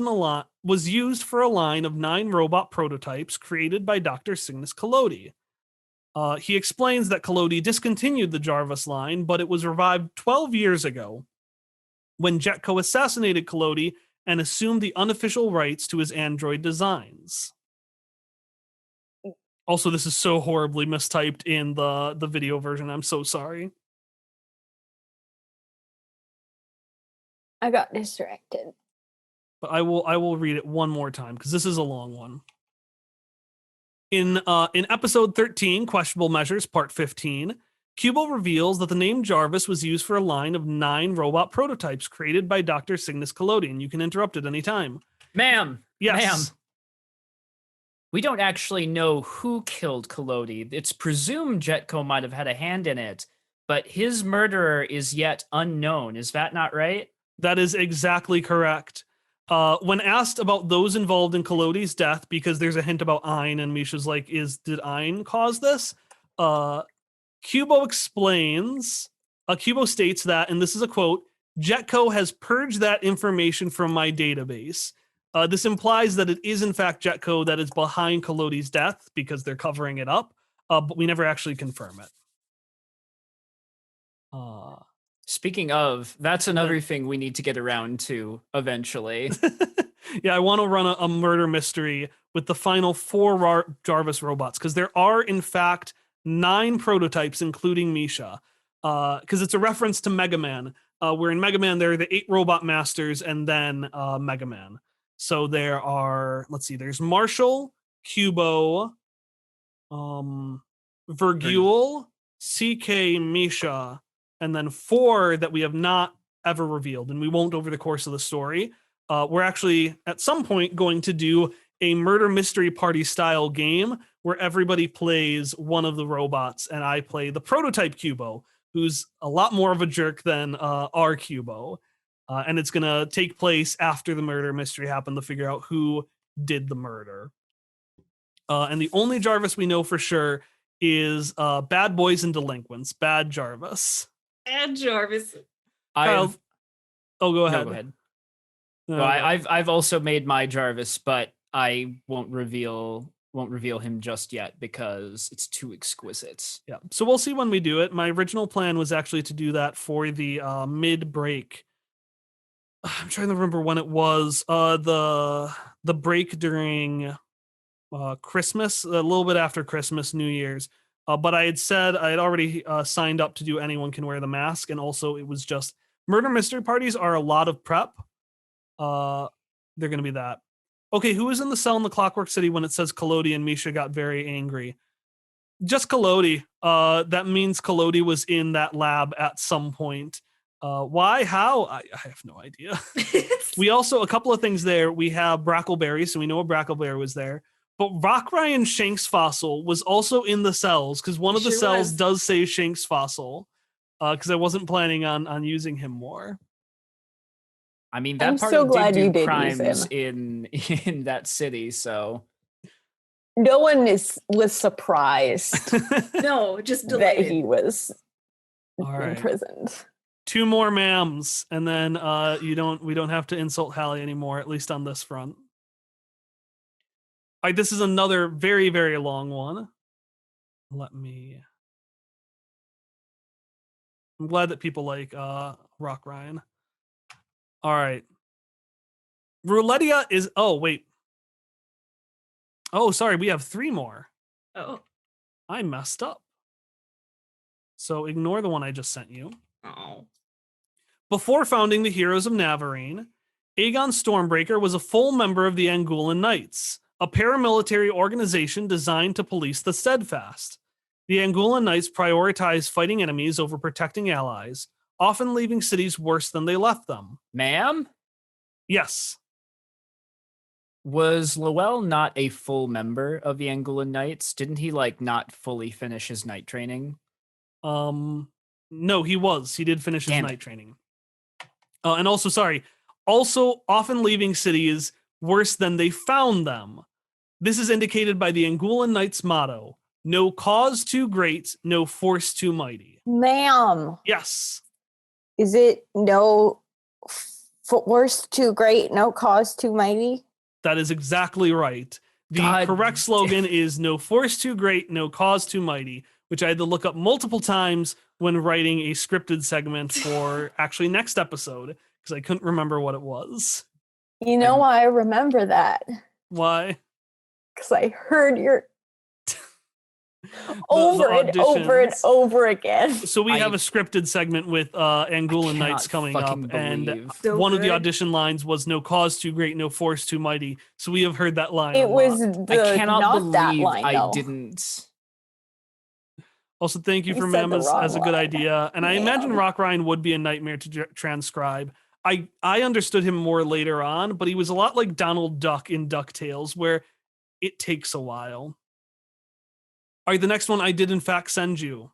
for a line of 9 robot prototypes created by Dr. Cygnus Collodi. He explains that Collodi discontinued the Jarvis line, but it was revived 12 years ago when Jetco assassinated Collodi and assumed the unofficial rights to his android designs. Also, this is so horribly mistyped in the video version. I'm so sorry. I got distracted. But I will read it one more time because this is a long one. In episode 13, Questionable Measures, Part 15, Kubo reveals that the name Jarvis was used for a line of 9 robot prototypes created by Dr. Cygnus Collodi, and you can interrupt at any time. Ma'am. Yes. Ma'am. We don't actually know who killed Collodi. It's presumed Jetco might have had a hand in it, but his murderer is yet unknown. Is that not right? That is exactly correct. When asked about those involved in Collodi's death, because there's a hint about Ein, and Misha's like, did Ein cause this? Kubo explains, Kubo states that, and this is a quote, Jetco has purged that information from my database. This implies that it is in fact Jetco that is behind Collodi's death because they're covering it up, but we never actually confirm it. Speaking of, that's another thing we need to get around to eventually. Yeah, I want to run a murder mystery with the final 4 Jarvis robots because there are in fact 9 prototypes, including Misha. Because it's a reference to Mega Man. Where in Mega Man there are the 8 robot masters and then Mega Man. So there are, let's see, there's Marshall, Kubo, Vergule, CK, Misha, and then 4 that we have not ever revealed, and we won't over the course of the story. We're actually at some point going to do a murder mystery party style game where everybody plays one of the robots, and I play the prototype Kubo, who's a lot more of a jerk than our Kubo. And it's going to take place after the murder mystery happened to figure out who did the murder. And the only Jarvis we know for sure is Bad Boys and Delinquents, Bad Jarvis. And Jarvis. Kyle, go ahead. No, go ahead. No, Well, go. I've also made my Jarvis, but I won't reveal him just yet because it's too exquisite. Yeah. So we'll see when we do it. My original plan was actually to do that for the mid-break. I'm trying to remember when it was. The break during Christmas, a little bit after Christmas, New Year's. But I had said I had already signed up to do Anyone Can Wear the Mask, and also it was just murder mystery parties are a lot of prep. They're going to be that. Okay, who was in the cell in the Clockwork City when it says Collodi and Misha got very angry? Just Collodi. That means Collodi was in that lab at some point. Why? How? I have no idea. We also, a couple of things there. We have Brackleberry, so we know a Brackleberry was there. But Rock Ryan Shanks Fossil was also in the cells because one of the Sure cells was. does say Shanks Fossil because I wasn't planning on using him more. I mean, that I'm party so glad you did do did use crimes him. in that city, so No one was surprised No, just that deleted. he was All right. imprisoned. 2 more ma'ams, and then we don't have to insult Hallie anymore, at least on this front. All right, this is another very, very long one. I'm glad that people like Rock Ryan. All right. Roulettia is, oh, wait. Oh, sorry, we have 3 more. Oh. I messed up. So ignore the one I just sent you. Oh. Before founding the Heroes of Navarine, Aegon Stormbreaker was a full member of the Angulan Knights, a paramilitary organization designed to police the Steadfast. The Angulan Knights prioritize fighting enemies over protecting allies, often leaving cities worse than they left them. Ma'am, Yes. was Lowell not a full member of the Angulan Knights? Didn't he like not fully finish his knight training? No, he was. He did finish his Damn it. knight training. And also, sorry, also often leaving cities worse than they found them. This is indicated by the Angulan Knights motto: no cause too great, no force too mighty. Ma'am, Yes. is it no force too great, no cause too mighty? That is exactly right. The God correct slogan is no force too great, no cause too mighty, which I had to look up multiple times when writing a scripted segment for actually next episode because I couldn't remember what it was. You know why I remember that? Why? Because I heard your The over and over and auditions. over again. So we have I- a scripted segment with Angulan Knights Cannot coming up, fucking and believe. So one of the good. audition lines was "No cause too great, no force too mighty." So we have heard that line. a It was lot. the I cannot not that believe line I though. didn't. Also, thank you You for said the Mammoth wrong as a good line. idea. And I imagine Ma'am. Rock Ryan would be a nightmare to transcribe. I understood him more later on, but he was a lot like Donald Duck in DuckTales, where it takes a while. All right, the next one I did in fact send you.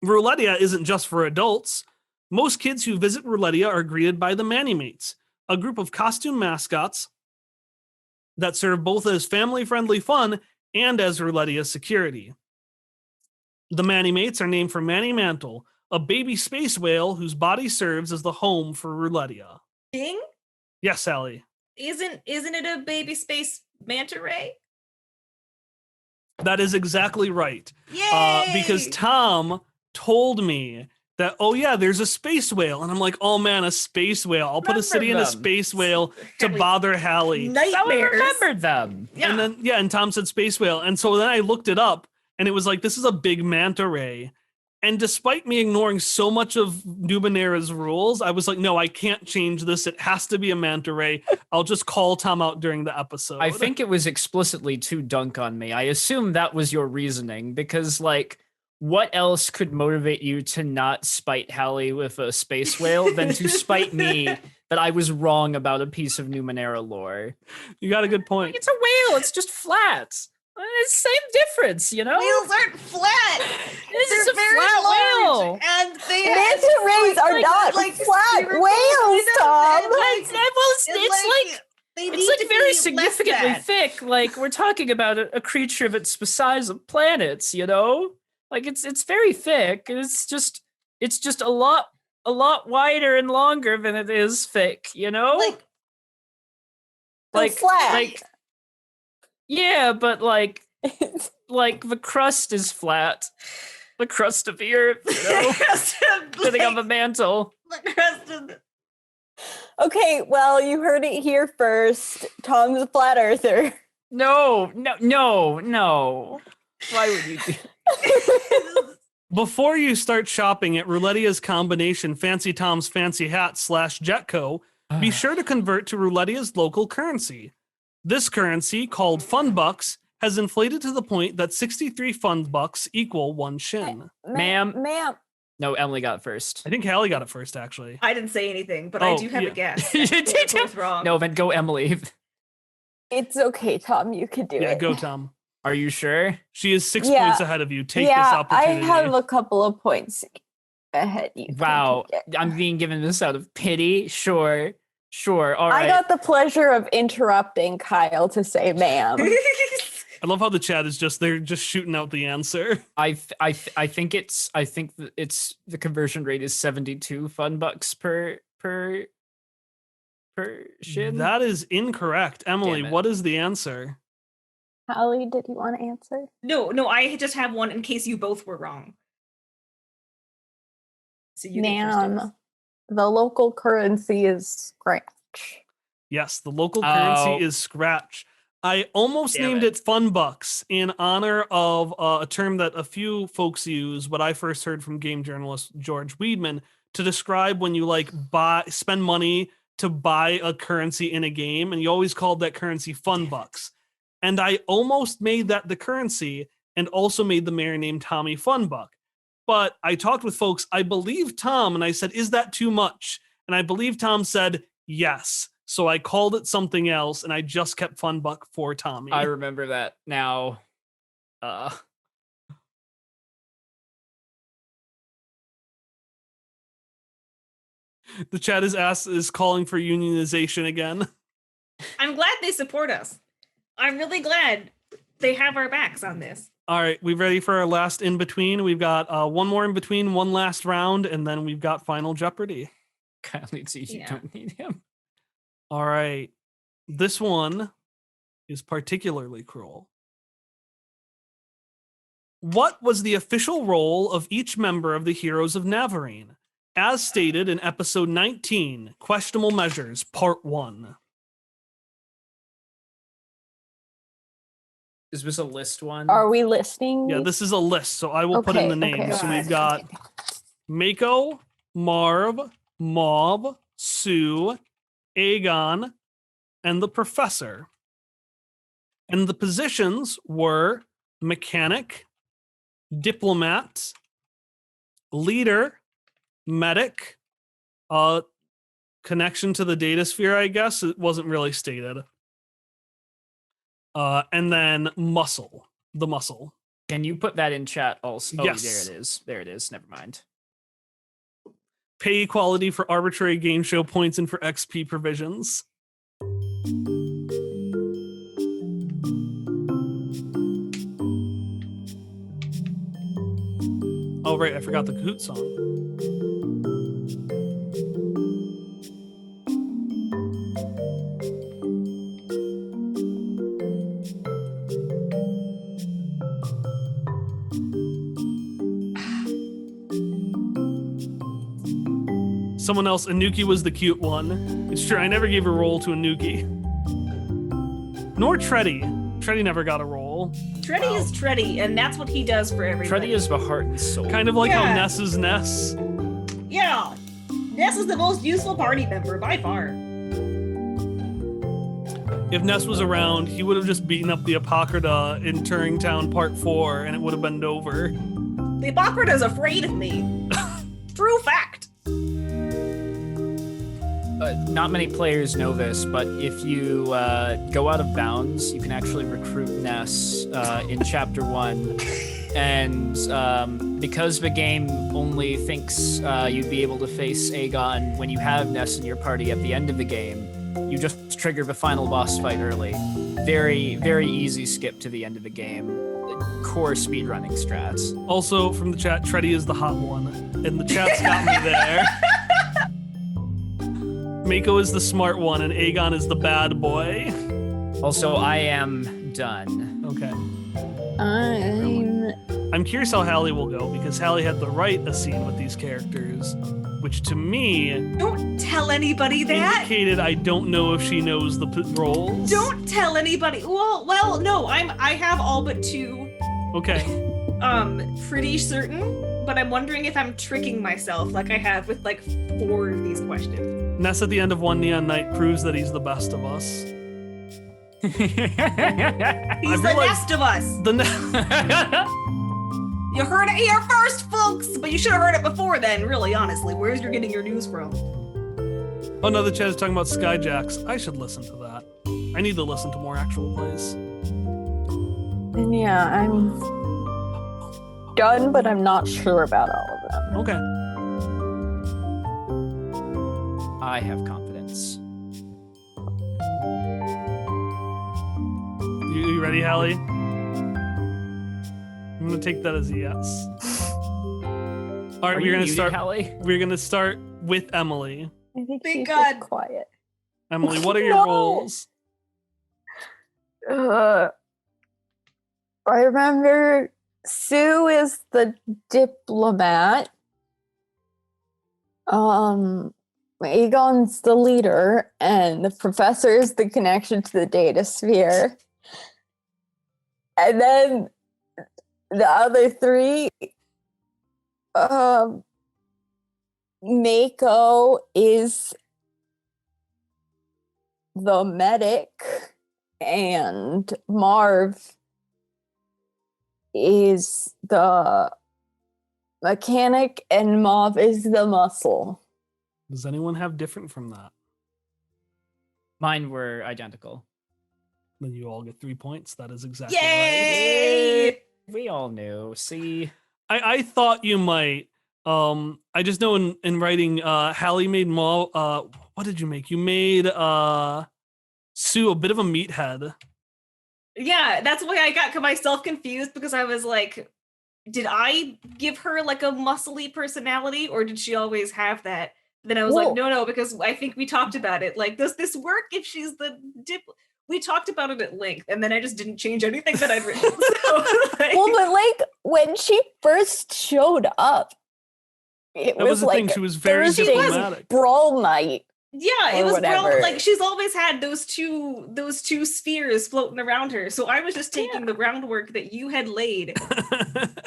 Roulettia isn't just for adults. Most kids who visit Roulettia are greeted by the Manimates, a group of costume mascots that serve both as family-friendly fun and as Roulettia security. The Manimates are named for Manny Mantle, a baby space whale whose body serves as the home for Roulettia. Ding? Yes, Sally. Isn't it a baby space manta ray? That is exactly right. Yay! Because Tom told me that, oh yeah, there's a space whale. And I'm like, oh man, a space whale. I'll put a city in a Remember them. space whale to Apparently bother Hallie. I nightmares. remember them. Yeah. And then, yeah, and Tom said space whale. And so then I looked it up and it was like, this is a big manta ray. And despite me ignoring so much of Numenera's rules, I was like, no, I can't change this. It has to be a manta ray. I'll just call Tom out during the episode. I think it was explicitly to dunk on me. I assume that was your reasoning because, like, what else could motivate you to not spite Hallie with a space whale than to spite me that I was wrong about a piece of Numenera lore? you got a good point. It's a whale. It's just flat. It's the same difference, you know? Whales aren't flat. This is They're a very flat large, whale. and they Manta rays are not flat whales, Tom. It's like very significantly thick. Like we're talking about a creature of its size of planets, you know? Like it's very thick. And it's just a lot wider and longer than it is thick, you know? Like flat. Yeah, but like the crust is flat. The crust of the earth, you know? Sitting on the mantle. the crust of the Okay, well, you heard it here first. Tom's a flat earther. No. Why would you do Before you start shopping at Roulettia's combination Fancy Tom's Fancy Hat / Jetco, be sure to convert to Roulettia's local currency. This currency, called Fun Bucks, has inflated to the point that 63 Fun Bucks equal 1 shin. Ma'am. Ma'am. No, Emily got first. I think Hallie got it first, actually. I didn't say anything, but I Oh, do have yeah. a guess. You We're did both wrong. No, then go Emily. It's okay, Tom. You could do Yeah, it. go, Tom. Are you sure? She is 6 Yeah. points ahead of you. Take this I opportunity. have a couple of points ahead. You can Wow. take it. I'm being given this out of pity. Sure. All I right. got the pleasure of interrupting Kyle to say ma'am. I love how the chat is they're just shooting out the answer. I think the conversion rate is 72 fun bucks per shin. That is incorrect. Emily, Damn it. what is the answer? Hallie, did you want to answer? No, I just have one in case you both were wrong. So you get first dibs. Ma'am, the local currency is scratch. Yes, the local Oh. currency is Scratch. I almost Damn named it. it Fun Bucks in honor of a term that a few folks use, but I first heard from game journalist George Weidman to describe when you like spend money to buy a currency in a game, and you always called that currency Fun Bucks. And I almost made that the currency and also made the mayor named Tommy Funbuck. But I talked with folks, I believe Tom, and I said, is that too much? And I believe Tom said yes. So I called it something else, and I just kept Funbuck for Tommy. I remember that now. The chat is calling for unionization again. I'm glad they support us. I'm really glad they have our backs on this. All right, we ready for our last in between? We've got one more in between, one last round, and then we've got Final Jeopardy. Kylie sees you don't need him. All right, this one is particularly cruel. What was the official role of each member of the Heroes of Navarine, as stated in episode 19, Questionable Measures, Part 1? Is this a list one? Are we listing? Yeah, this is a list, so I will put in the names. So we've got Mako, Marv, Mob, Sue, Aegon, and the Professor. And the positions were Mechanic, Diplomat, Leader, Medic, connection to the data sphere, I guess. It wasn't really stated. And then Muscle, the Muscle. Can you put that in chat also? Yes. Oh, there it is. There it is. Never mind. Pay equality for arbitrary game show points and for XP provisions. Oh, right, I forgot the Kahoot song. Someone else, Anuki was the cute one. It's true, I never gave a role to Anuki. Nor Treddy. Treddy never got a role. Treddy is Treddy, and that's what he does for everybody. Treddy is the heart and soul. Kind of like how Yeah. Ness is Ness. Yeah. Ness is the most useful party member by far. If Ness was around, he would have just beaten up the Apocrypha in Turing Town Part 4, and it would have been over. The Apocrypha is afraid of me. True fact. Not many players know this, but if you go out of bounds, you can actually recruit Ness in Chapter 1. And because the game only thinks you'd be able to face Aegon when you have Ness in your party at the end of the game, you just trigger the final boss fight early. Very, very easy skip to the end of the game. Core speedrunning strats. Also, from the chat, Treddy is the hot one. And the chat's got me there. Mako is the smart one, and Aegon is the bad boy. Also, I am done. Okay. I'm I'm curious how Hallie will go, because Hallie had to write a scene with these characters, which to me Don't tell anybody that. indicated I don't know if she knows the roles. Don't tell anybody. Well, no. I have all but 2. Okay. Pretty certain. But I'm wondering if I'm tricking myself, like I have with like 4 of these questions. Ness at the end of One Neon Night proves that he's the best of us. He's the realized- best of us. You heard it here first, folks. But you should have heard it before then. Really, honestly, where's you're getting your news from? Oh no, the chat is talking about Skyjacks. I should listen to that. I need to listen to more actual plays. yeah, I'm done, but I'm not sure about all of them. Okay. I have confidence. You ready, Hallie? I'm gonna take that as a yes. All right, Are we're you gonna muted, start. Hallie? We're gonna start with Emily. I think Thank she's God. just quiet. Emily, what are your No. roles? I remember Sue is the diplomat. Aegon's the leader, and the professor is the connection to the data sphere. And then the other 3, Mako is the medic, and Marv is the mechanic, and Mauve is the muscle. Does anyone have different from that? Mine were identical. Then you all get 3 points. That is exactly right. Yay! We all knew. See, I thought you might. I just know in writing, Hallie made what did you make? You made Sue a bit of a meathead. Yeah, that's why I got myself confused because I was like, did I give her like a muscly personality or did she always have that? Then I was Well- like, no, because I think we talked about it. Like, does this work if she's the We talked about it at length, and then I just didn't change anything that I'd written. So, like, Well, but like when she first showed up, it That was was the like thing. She was very Thursday diplomatic. Brawl night. yeah, or it was whatever. real, like she's always had those two spheres floating around her. So I was just taking the groundwork that you had laid.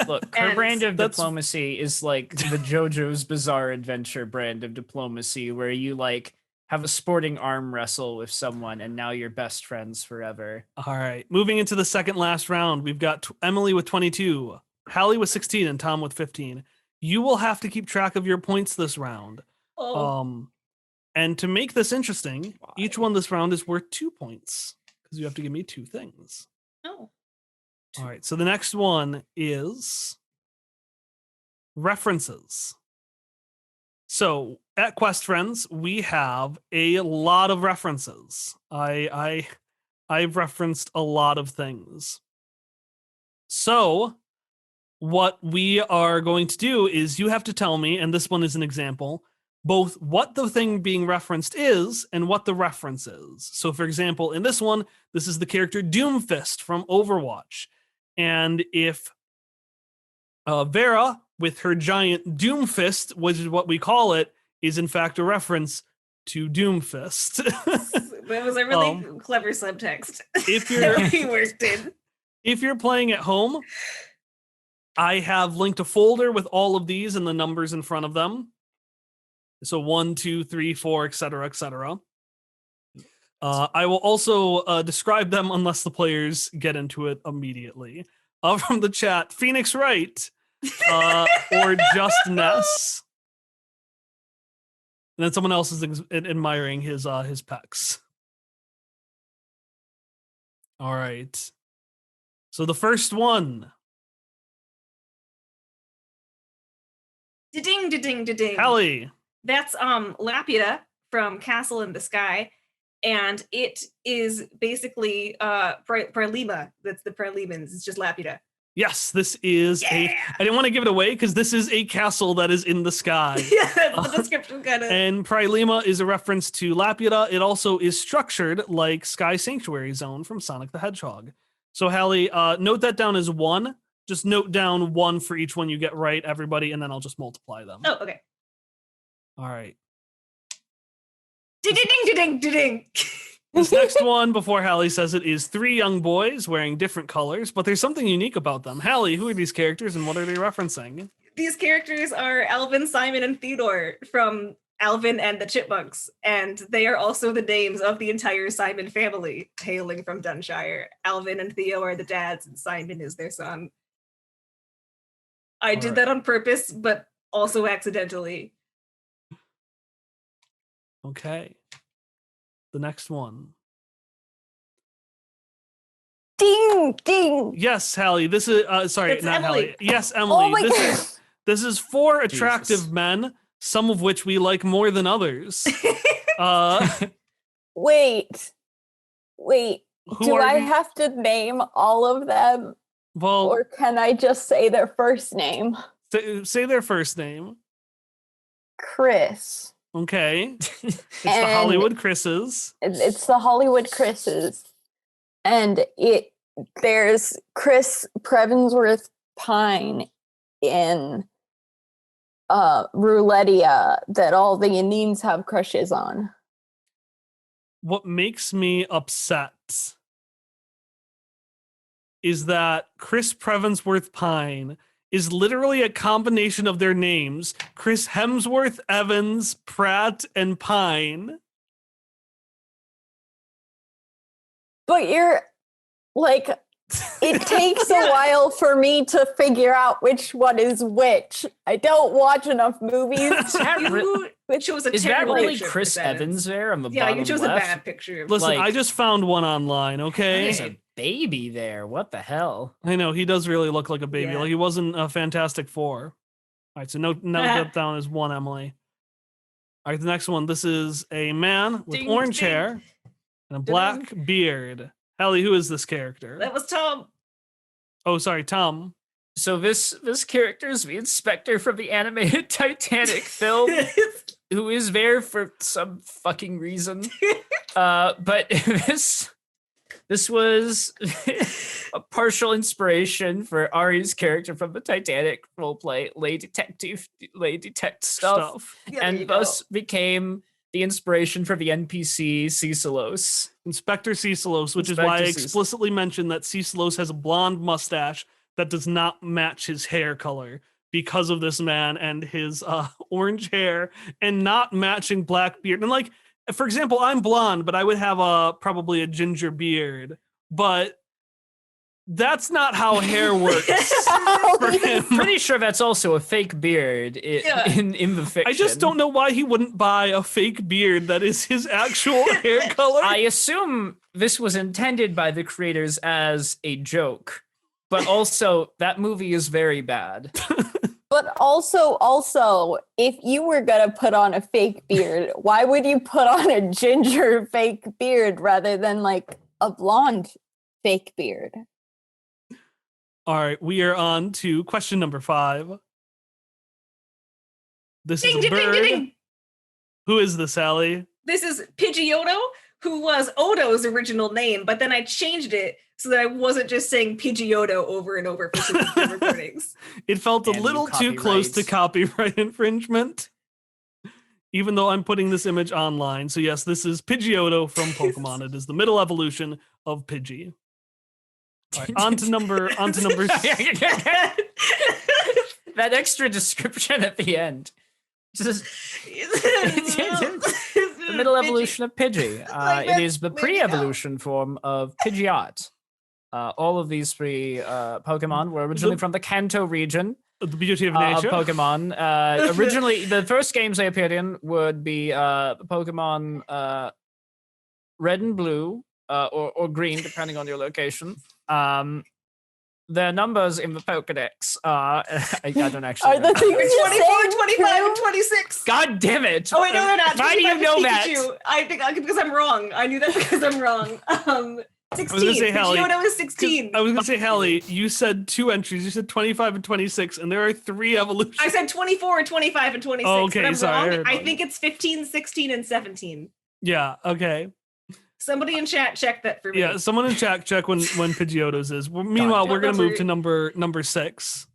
look, her And brand of that's- diplomacy is like the JoJo's Bizarre Adventure brand of diplomacy, where you like have a sporting arm wrestle with someone and now you're best friends forever. All right. Moving into the second last round, we've got Emily with 22, Hallie with 16, and Tom with 15. You will have to keep track of your points this round. Oh, And to make this interesting, each Why? one this round is worth 2 points because you have to give me 2 things. no. All right. So the next one is references. So at Quest Friends, we have a lot of references. I've referenced a lot of things. So what we are going to do is you have to tell me, and this one is an example, both what the thing being referenced is and what the reference is. So for example, in this one, this is the character Doomfist from Overwatch. And if Vera, with her giant Doomfist, which is what we call it, is in fact a reference to Doomfist. That was a really clever subtext if you're that we worked in. if you're playing at home, I have linked a folder with all of these and the numbers in front of them. So 1, 2, 3, 4, etc., etc. I will also describe them unless the players get into it immediately. From the chat, Phoenix Wright or Just Ness. And then someone else is admiring his pecs. All right. So the first one, Da-ding, da-ding, da-ding. Hallie. That's Lapida from Castle in the Sky, and it is basically Pralima. That's the Pralimans. It's just Lapida. Yes, this is I didn't want to give it away because this is a castle that is in the sky. Yeah, that's the description kind of. And Prylema is a reference to Lapida. It also is structured like Sky Sanctuary Zone from Sonic the Hedgehog. So Hallie, note that down as 1. Just note down 1 for each one you get right, everybody, and then I'll just multiply them. Oh, okay. All right. Ding, ding, ding, ding, ding. This next one, before Hallie says it, is 3 young boys wearing different colors, but there's something unique about them. Hallie, who are these characters and what are they referencing? These characters are Alvin, Simon, and Theodore from Alvin and the Chipmunks, and they are also the names of the entire Simon family, hailing from Dunshire. Alvin and Theo are the dads, and Simon is their son. I did Alright. that on purpose, but also accidentally. Okay. The next one. Ding, ding. Yes, Hallie. This is sorry, It's not Emily. Hallie. Yes, Emily. Oh my god. This is 4 attractive Jesus. men, some of which we like more than others. Wait. Who Do are I the- have to name all of them Well, or can I just say their first name? say their first name. Chris. Okay. It's the And- Hollywood Chris's. It's the Hollywood Chris's. And there's Chris Prevensworth Pine in Roulettia that all the Indians have crushes on. What makes me upset is that Chris Prevensworth Pine is literally a combination of their names, Chris Hemsworth, Evans, Pratt, and Pine. But you're like It takes a while for me to figure out which one is which. I don't watch enough movies. You chose a Is that terrible really picture of Chris Evans there on the Yeah, bottom you chose left? a bad picture. Listen, Like- I just found one online, okay? There's a baby there. What the hell? I know, he does really look like a baby. Yeah. Like he wasn't a Fantastic Four. All right, so note that down as one, Emily. All right, the next one. This is a man with Ding, orange ding. hair and a black beard. Hallie, who is this character? That was Tom. Oh, sorry, Tom. So this character is the inspector from the animated Titanic film, who is there for some fucking reason. But this was a partial inspiration for Ari's character from the Titanic roleplay, Lay Detect stuff, Yeah, there you and go. thus became the inspiration for the NPC Cecilos. Inspector Cecilos, which is why I Inspector Cec- explicitly mentioned that Cecilos has a blonde mustache that does not match his hair color because of this man and his orange hair and not matching black beard. And like, for example, I'm blonde, but I would have probably a ginger beard, but that's not how hair works. for him. Pretty sure that's also a fake beard in the fiction. I just don't know why he wouldn't buy a fake beard that is his actual hair color. I assume this was intended by the creators as a joke, but also that movie is very bad. But also, if you were gonna put on a fake beard, why would you put on a ginger fake beard rather than like a blonde fake beard? All right, we are on to question number 5. This Ding, is a ding, ding, bird. ding, ding. Who is this, Allie? This is Pidgeotto, who was Odo's original name, but then I changed it so that I wasn't just saying Pidgeotto over and over for some recordings. It felt a Damn you, little too close to copyright infringement, even though I'm putting this image online. So yes, this is Pidgeotto from Pokemon. It is the middle evolution of Pidgey. All right, on to number That extra description at the end. Just the middle evolution of Pidgey. It is the pre-evolution form of Pidgeot. All of these three Pokemon were originally from the Kanto region The beauty of of nature. Pokemon. Originally, the first games they appeared in would be Pokemon Red and Blue or Green, depending on your location. Their numbers in the Pokedex are... I don't actually Are the know. things you 24, say 25, true? and 26. God damn it! Oh wait, no, they're not. Why do you 25 know is that? Pikachu. I think because I'm wrong. I knew that because I'm wrong. 16. say, Hallie, Pidgeotto is 'Cause 16. I was gonna say, Hallie, you said 2 entries. You said 25 and 26, and there are 3 evolutions. I said 24 and 25 and 26. Oh, okay, but I'm sorry, I wrong. heard I wrong. think it's 15, 16, and 17. Yeah. Okay. Somebody in chat check that for me. Yeah. Someone in chat check when Pidgeotto's is. Well, meanwhile, damn. we're gonna move Number- to number 6.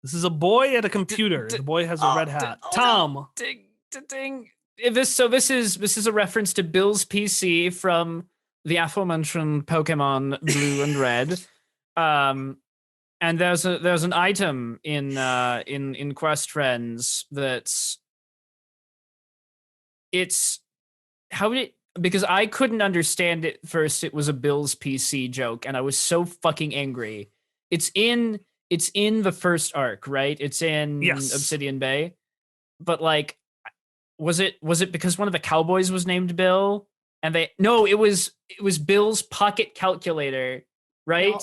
This is a boy at a computer. The boy has a red hat. no. Tom. Ding, ding. This is a reference to Bill's PC from the aforementioned Pokemon Blue and Red. And there's an item in Quest Friends that's because I couldn't understand it first. It was a Bill's PC joke, and I was so fucking angry. It's in the first arc, right? It's in Yes. Obsidian Bay. But like, was it because one of the cowboys was named Bill? And it was Bill's pocket calculator, right? No.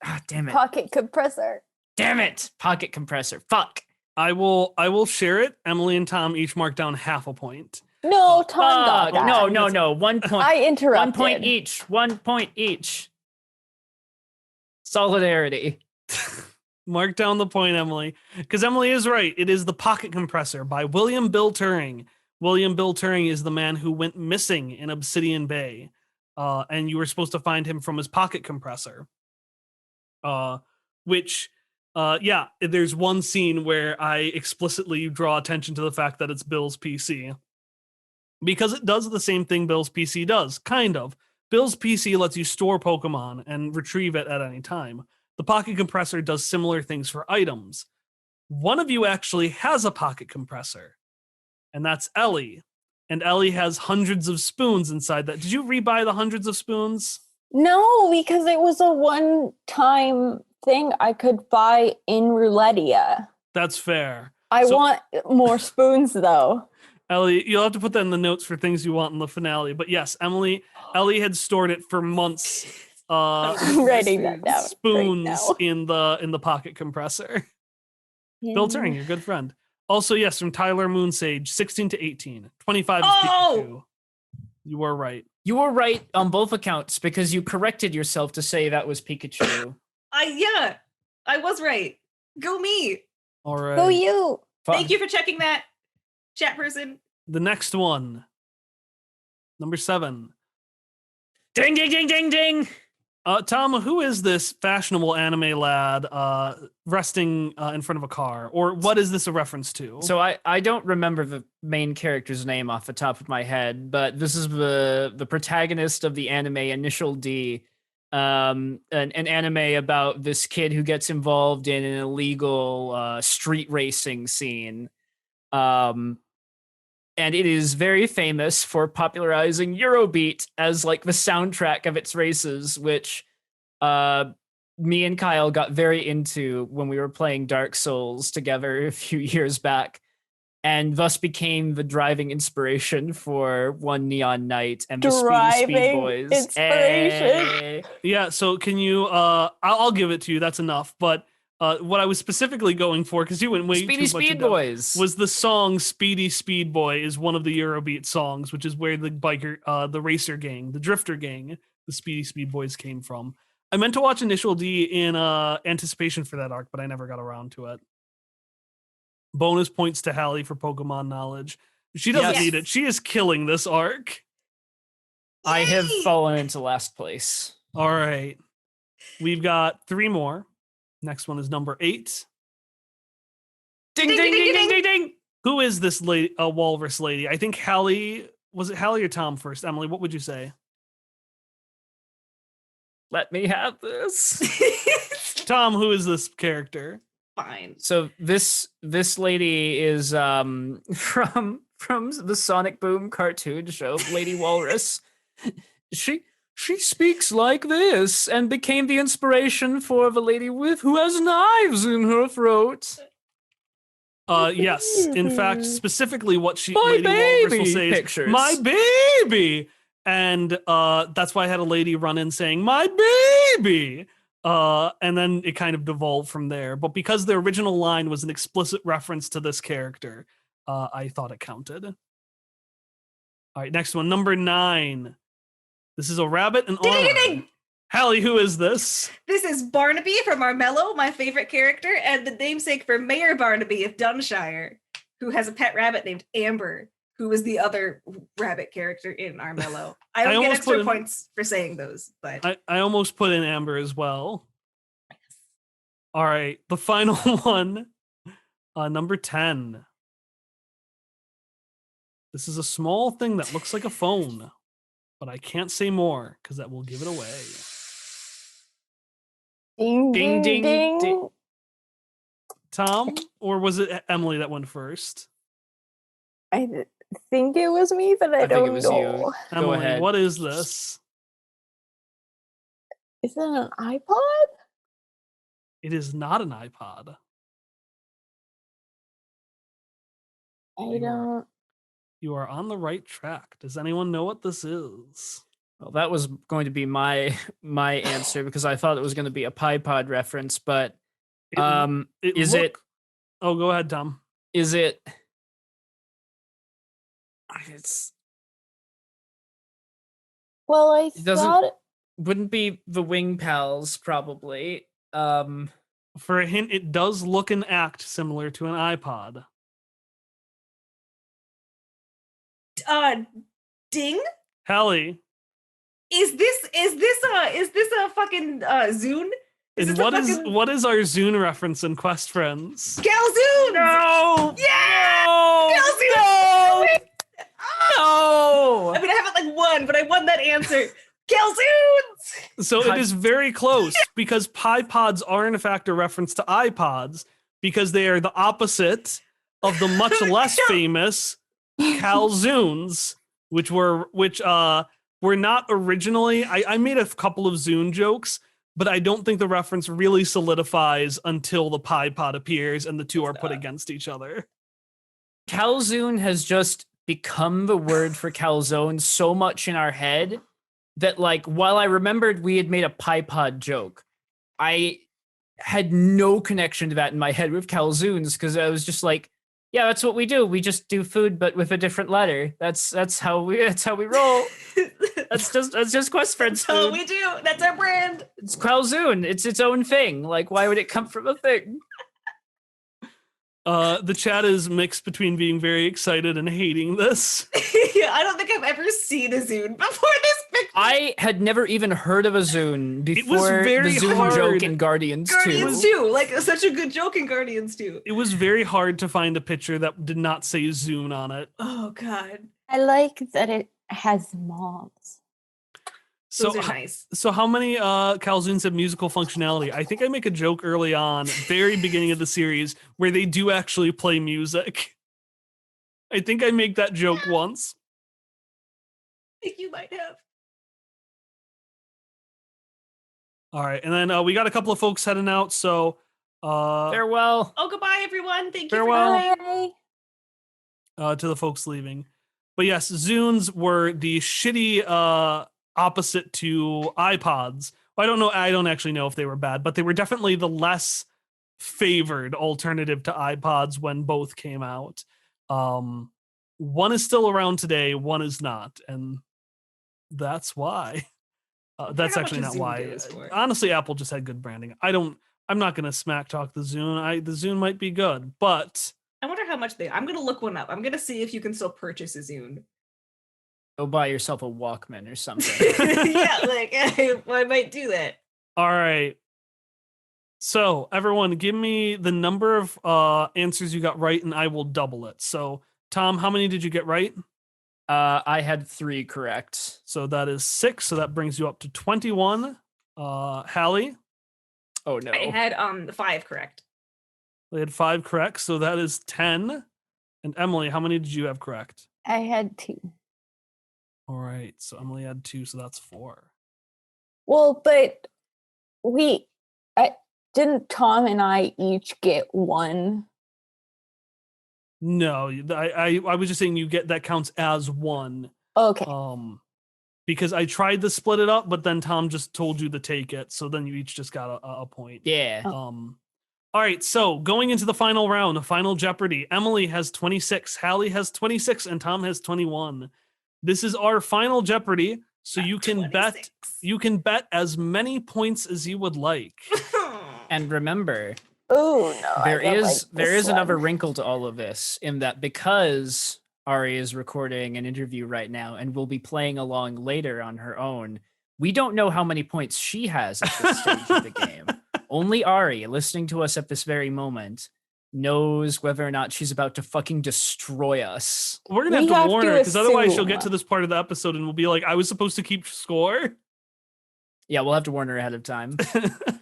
Ah, damn it. Pocket compressor. Damn it. Pocket compressor. Fuck. I will share it. Emily and Tom each mark down half a point. No, Tom got Fuck. that. No. 1 point. I interrupted. 1 point each. 1 point each. Solidarity. Mark down the point, Emily, because Emily is right. It is The Pocket Compressor by William Bill Turing. William Bill Turing is the man who went missing in Obsidian Bay, and you were supposed to find him from his pocket compressor. There's one scene where I explicitly draw attention to the fact that it's Bill's PC. Because it does the same thing Bill's PC does, kind of. Bill's PC lets you store Pokemon and retrieve it at any time. The pocket compressor does similar things for items. One of you actually has a pocket compressor, and that's Ellie. And Ellie has hundreds of spoons inside that. Did you rebuy the hundreds of spoons? No, because it was a one-time thing I could buy in Roulettia. That's fair. I So- want more spoons, though. Ellie, you'll have to put that in the notes for things you want in the finale. But yes, Ellie had stored it for months. I'm writing that down. Spoons right now. in the pocket compressor. Bill Turing, your good friend. Also, yes, from Tyler Moonsage, 16 to 18. 25 is Pikachu. You were right. You were right on both accounts because you corrected yourself to say that was Pikachu. I was right. Go me. All right. Go you. Thank you for checking that, chat person. The next one. Number 7. Ding, ding, ding, ding, ding. Tom, who is this fashionable anime lad resting in front of a car? Or what is this a reference to? So I don't remember the main character's name off the top of my head, but this is the protagonist of the anime Initial D, an anime about this kid who gets involved in an illegal street racing scene. And it is very famous for popularizing Eurobeat as like the soundtrack of its races, which me and Kyle got very into when we were playing Dark Souls together a few years back, and thus became the driving inspiration for One Neon Night and the Speed Boys. Inspiration. Yeah, so can you I'll give it to you, that's enough. But what I was specifically going for, because you went way Speedy too much Speed into Boys was the song Speedy Speed Boy is one of the Eurobeat songs, which is where the biker, the racer gang, the drifter gang, the Speedy Speed Boys came from. I meant to watch Initial D in anticipation for that arc, but I never got around to it. Bonus points to Hallie for Pokemon knowledge. She doesn't Yes. need it. She is killing this arc. I have Yay! fallen into last place. All right. We've got 3 more. Next one is number 8. Ding, ding, ding, ding, ding, ding. Who is this lady, walrus lady? I think Hallie, was it Hallie or Tom first? Emily, what would you say? Let me have this. Tom, who is this character? Fine. So this lady is from the Sonic Boom cartoon show, Lady Walrus. She speaks like this and became the inspiration for the lady who has knives in her throat. Yes. In fact, specifically what My Lady Walrus will baby say is, pictures. my baby! And that's why I had a lady run in saying, my baby! And then it kind of devolved from there. But because the original line was an explicit reference to this character, I thought it counted. All right, next one, number 9. This is a rabbit in Ding, ding, armor. ding, ding. Hallie, who is this? This is Barnaby from Armello, my favorite character, and the namesake for Mayor Barnaby of Dunshire, who has a pet rabbit named Amber, who was the other rabbit character in Armello. I don't get almost put extra in- points for saying those, but I almost put in Amber as well. All right, the final one, number 10. This is a small thing that looks like a phone, but I can't say more because that will give it away. Ding, Ding, ding, ding, ding. ding. Tom, or was it Emily that went first? I think it was me, but I think don't it was know. you. Go Emily, ahead. what is this? Is it an iPod? It is not an iPod. I You are- don't. You are on the right track. Does anyone know what this is? Well, that was going to be my answer because I thought it was going to be a Pod reference, but It, is it Oh, go ahead, Tom. is it it's Well, I It doesn't- thought it, wouldn't be the Wing Pals probably. For a hint, it does look and act similar to an iPod. Ding? Hallie, Is this a fucking Zune? Is and this a fucking what is our Zune reference in Quest Friends? Galzoon? No! Yeah! No! Galzoon! No! I mean, I haven't like won, but I won that answer. Galzoons! So it is very close because Pods are in fact a reference to iPods because they are the opposite of the much less famous Calzoons, which were were not originally. I made a couple of Zune jokes, but I don't think the reference really solidifies until the pie pod appears and the two are put against each other. Calzoon has just become the word for calzone so much in our head that, like, while I remembered we had made a pie pod joke, I had no connection to that in my head with calzoons because I was just like, yeah, that's what we do. We just do food, but with a different letter. That's how we roll. That's just Quest Friends That's all food. we do. That's our brand. It's calzoon. It's its own thing. Like, why would it come from a thing? The chat is mixed between being very excited and hating this. Yeah, I don't think I've ever seen a Zune before this picture. I had never even heard of a Zune was before very the Zune hard. joke in Guardians 2. Guardians 2, like such a good joke in Guardians 2. It was very hard to find a picture that did not say Zune on it. Oh god, I like that it has moms. So, those are nice. so how many calzoons have musical functionality? I think I make a joke early on, very beginning of the series, where they do actually play music. I think I make that joke once. I think you might have. All right, and then we got a couple of folks heading out, so Farewell. Oh, goodbye, everyone. Thank you Farewell. for coming. Bye. to the folks leaving. But yes, Zunes were the shitty opposite to iPods. I don't know. I don't actually know if they were bad, but they were definitely the less favored alternative to iPods when both came out. One is still around today, one is not, and that's why. That's how much actually a not Zune why. goes for. Honestly, Apple just had good branding. I'm not gonna smack talk the Zune. The Zune might be good, but I wonder how much they. I'm gonna look one up. I'm gonna see if you can still purchase a Zune. Go buy yourself a Walkman or something. Yeah, like I might do that. all right. So everyone, give me the number of answers you got right, and I will double it. So Tom, how many did you get right? I had 3 correct. So that is 6. So that brings you up to 21. Hallie, Oh no. I had 5 correct. they had 5 correct. So that is 10. And Emily, how many did you have correct? I had 2. All right. So Emily had 2. So that's 4. Well, but didn't Tom and I each get 1? No, I was just saying you get that counts as 1. Okay. Because I tried to split it up, but then Tom just told you to take it. So then you each just got a point. Yeah. All right, so going into the final round, the final Jeopardy, Emily has 26, Hallie has 26, and Tom has 21. This is our final Jeopardy, so you can bet as many points as you would like. And remember, Oh no. I there don't like is this another one. wrinkle to all of this in that because Ari is recording an interview right now and will be playing along later on her own, we don't know how many points she has at this stage of the game. Only Ari, listening to us at this very moment, knows whether or not she's about to fucking destroy us. We're gonna We have have to warn to her because otherwise she'll assume. get to this part of the episode and we'll be like, I was supposed to keep score. Yeah, we'll have to warn her ahead of time.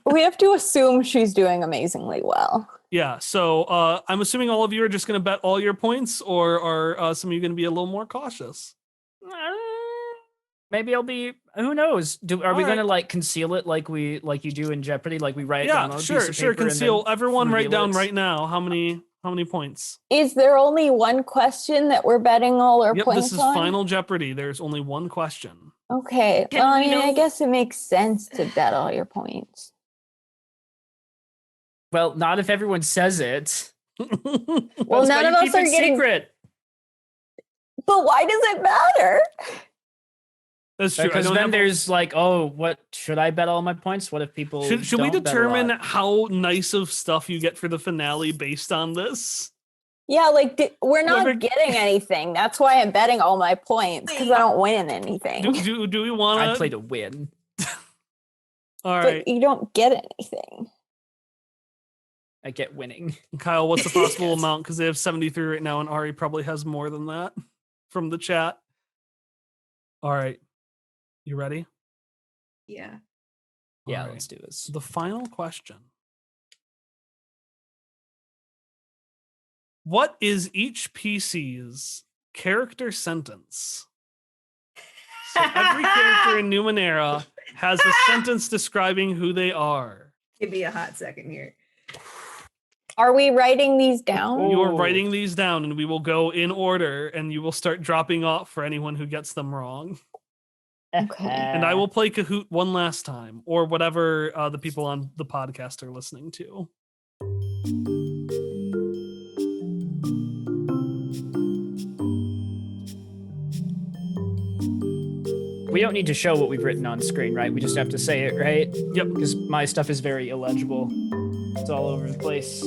We have to assume she's doing amazingly well. Yeah, so I'm assuming all of you are just gonna bet all your points, or are some of you gonna be a little more cautious? Maybe I'll be. Who knows? Are we All gonna right. like conceal it like you do in Jeopardy? Like we write it down Yeah, on a sure, piece of sure. paper and Conceal. then Everyone, write reveal down it? right now how many points. Is there only one question that we're betting all our Yep, points this is on? Final Jeopardy. There's only one question. Okay. Can Well, I we mean, I know- guess it makes sense to bet all your points. Well, not if everyone says it. Well, That's why none you of us keep are it getting. secret. But why does it matter? That's true. I Because don't then have- there's like, oh, what should I bet all my points? What if people should we don't bet a determine lot? how nice of stuff you get for the finale based on this? Yeah, like we're not Whoever- getting anything. That's why I'm betting all my points because I don't win anything. Do we want I to? play to win. All But right, you don't get anything. I get winning. Kyle. What's the possible Yes. amount? Because they have 73 right now, and Ari probably has more than that from the chat. All right, you ready? Yeah. Yeah, All right. let's do this. The final question. What is each PC's character sentence? So every character in Numenera has a sentence describing who they are. Give me a hot second here. Are we writing these down? You are Ooh. writing these down, and we will go in order, and you will start dropping off for anyone who gets them wrong. Okay. And I will play Kahoot one last time, or whatever the people on the podcast are listening to. We don't need to show what we've written on screen, right? We just have to say it, right? Yep. Because my stuff is very illegible. It's all over the place.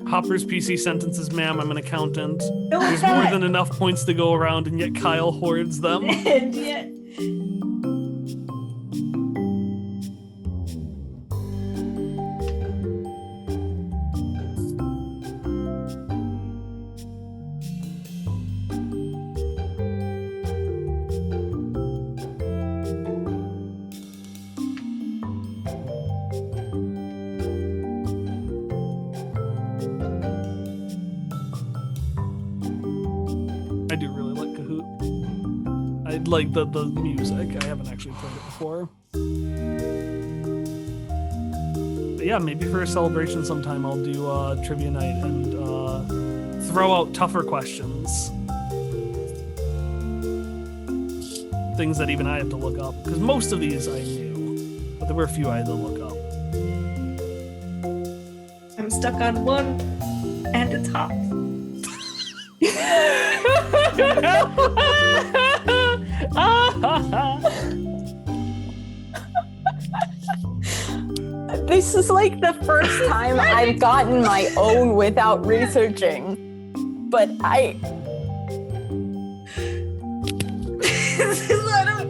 Hopper's PC sentences, ma'am, I'm an accountant. No, There's more than enough points to go around, and yet Kyle hoards them. And yet, I do really like Kahoot. I like the music. I haven't actually played it before. But yeah, maybe for a celebration sometime I'll do trivia night and throw out tougher questions. Things that even I have to look up. Because most of these I knew, but there were a few I had to look up. I'm stuck on one, and it's hot. This is like the first time I've gotten my own without researching. But I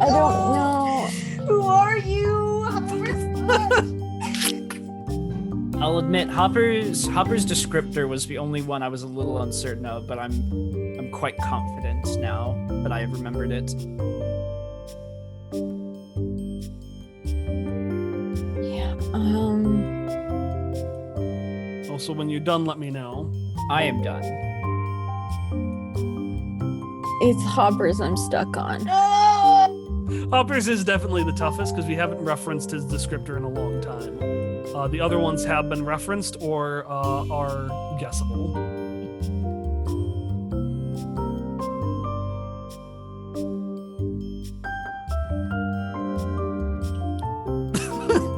I don't know. Who are you? I'll admit, Hopper's descriptor was the only one I was a little uncertain of, but I'm quite confident now that I have remembered it. Yeah. Also, when you're done, let me know. I am done. It's Hoppers I'm stuck on. Hopper's is definitely the toughest because we haven't referenced his descriptor in a long time. The other ones have been referenced or are guessable.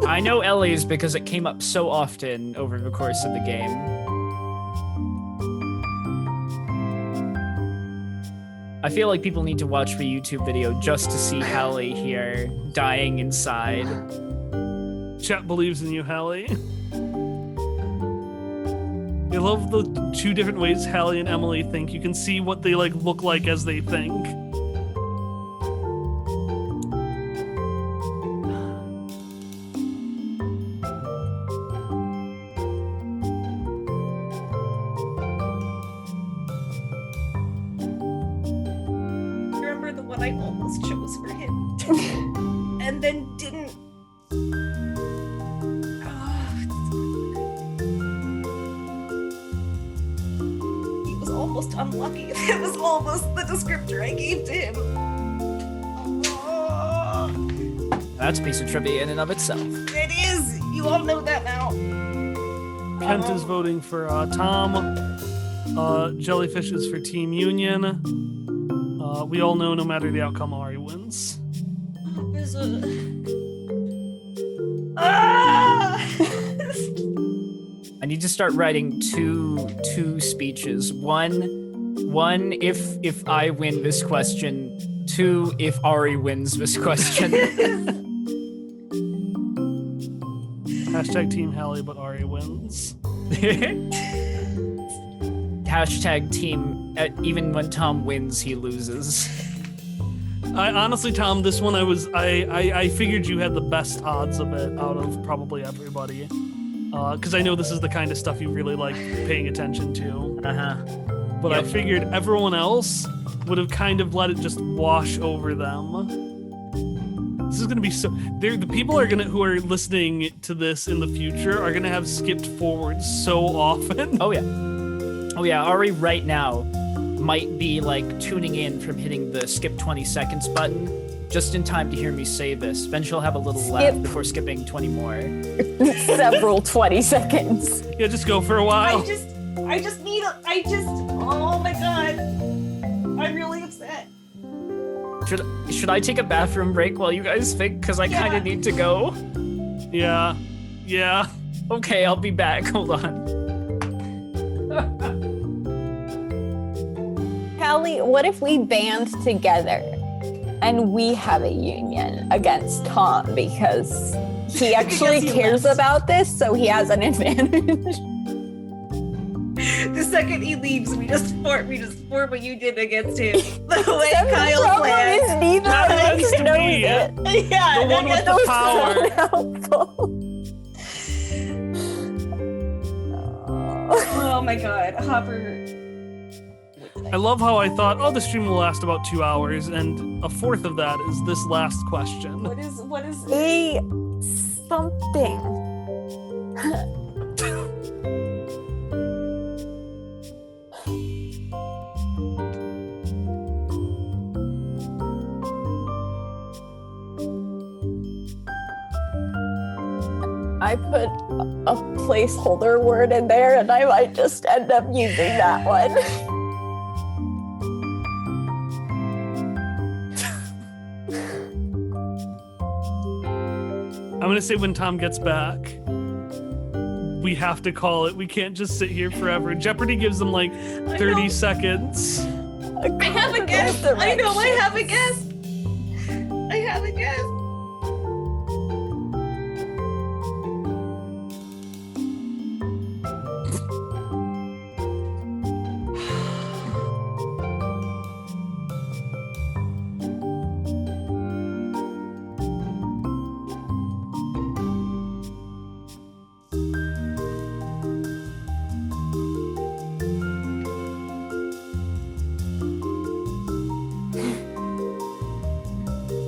I know Ellie's because it came up so often over the course of the game. I feel like people need to watch the YouTube video just to see Hallie here dying inside. Chat believes in you, Hallie. I love the two different ways Hallie and Emily think. You can see what they look like as they think. Remember the one I almost chose for him, and then didn't. He was almost unlucky. It was almost the descriptor I gave to him. That's a piece of trivia in and of itself. It is. You all know that now. Kent is voting for Tom. Jellyfish is for Team Union. We all know no matter the outcome, Ari wins. There's a. Ah! I need to start writing two speeches. One if I win this question. Two if Ari wins this question. Hashtag Team Hallie, but Ari wins. Hashtag team. Even when Tom wins, he loses. I honestly, Tom, this one I figured you had the best odds of it out of probably everybody. Because I know this is the kind of stuff you really like paying attention to. But I figured everyone else would have kind of let it just wash over them. This is gonna be so. The people who are listening to this in the future are gonna have skipped forward so often. Oh yeah, Ari right now might be like tuning in from hitting the skip 20 seconds button just in time to hear me say this. Then she'll have a little laugh before skipping 20 more. Several 20 seconds. Yeah, just go for a while. Oh my god. I'm really upset. Should I take a bathroom break while you guys think? Because I kind of need to go. Yeah. Yeah. Okay, I'll be back. Hold on. Callie, what if we band together and we have a union against Tom because he actually Because he cares left. about this, so he has an advantage. The second he leaves, we just form a union against him. The way The Kyle problem plans. is neither That of makes us to knows me, it. Yeah, The one with the Those power. are helpful. Oh my god, Hopper. I love how I thought, oh, the stream will last about 2 hours, and a fourth of that is this last question. What is A something. I put a placeholder word in there and I might just end up using that one. I'm gonna say when Tom gets back, we have to call it. We can't just sit here forever. Jeopardy gives them like 30 seconds. I have a guess. I know I have a guess. I have a guess.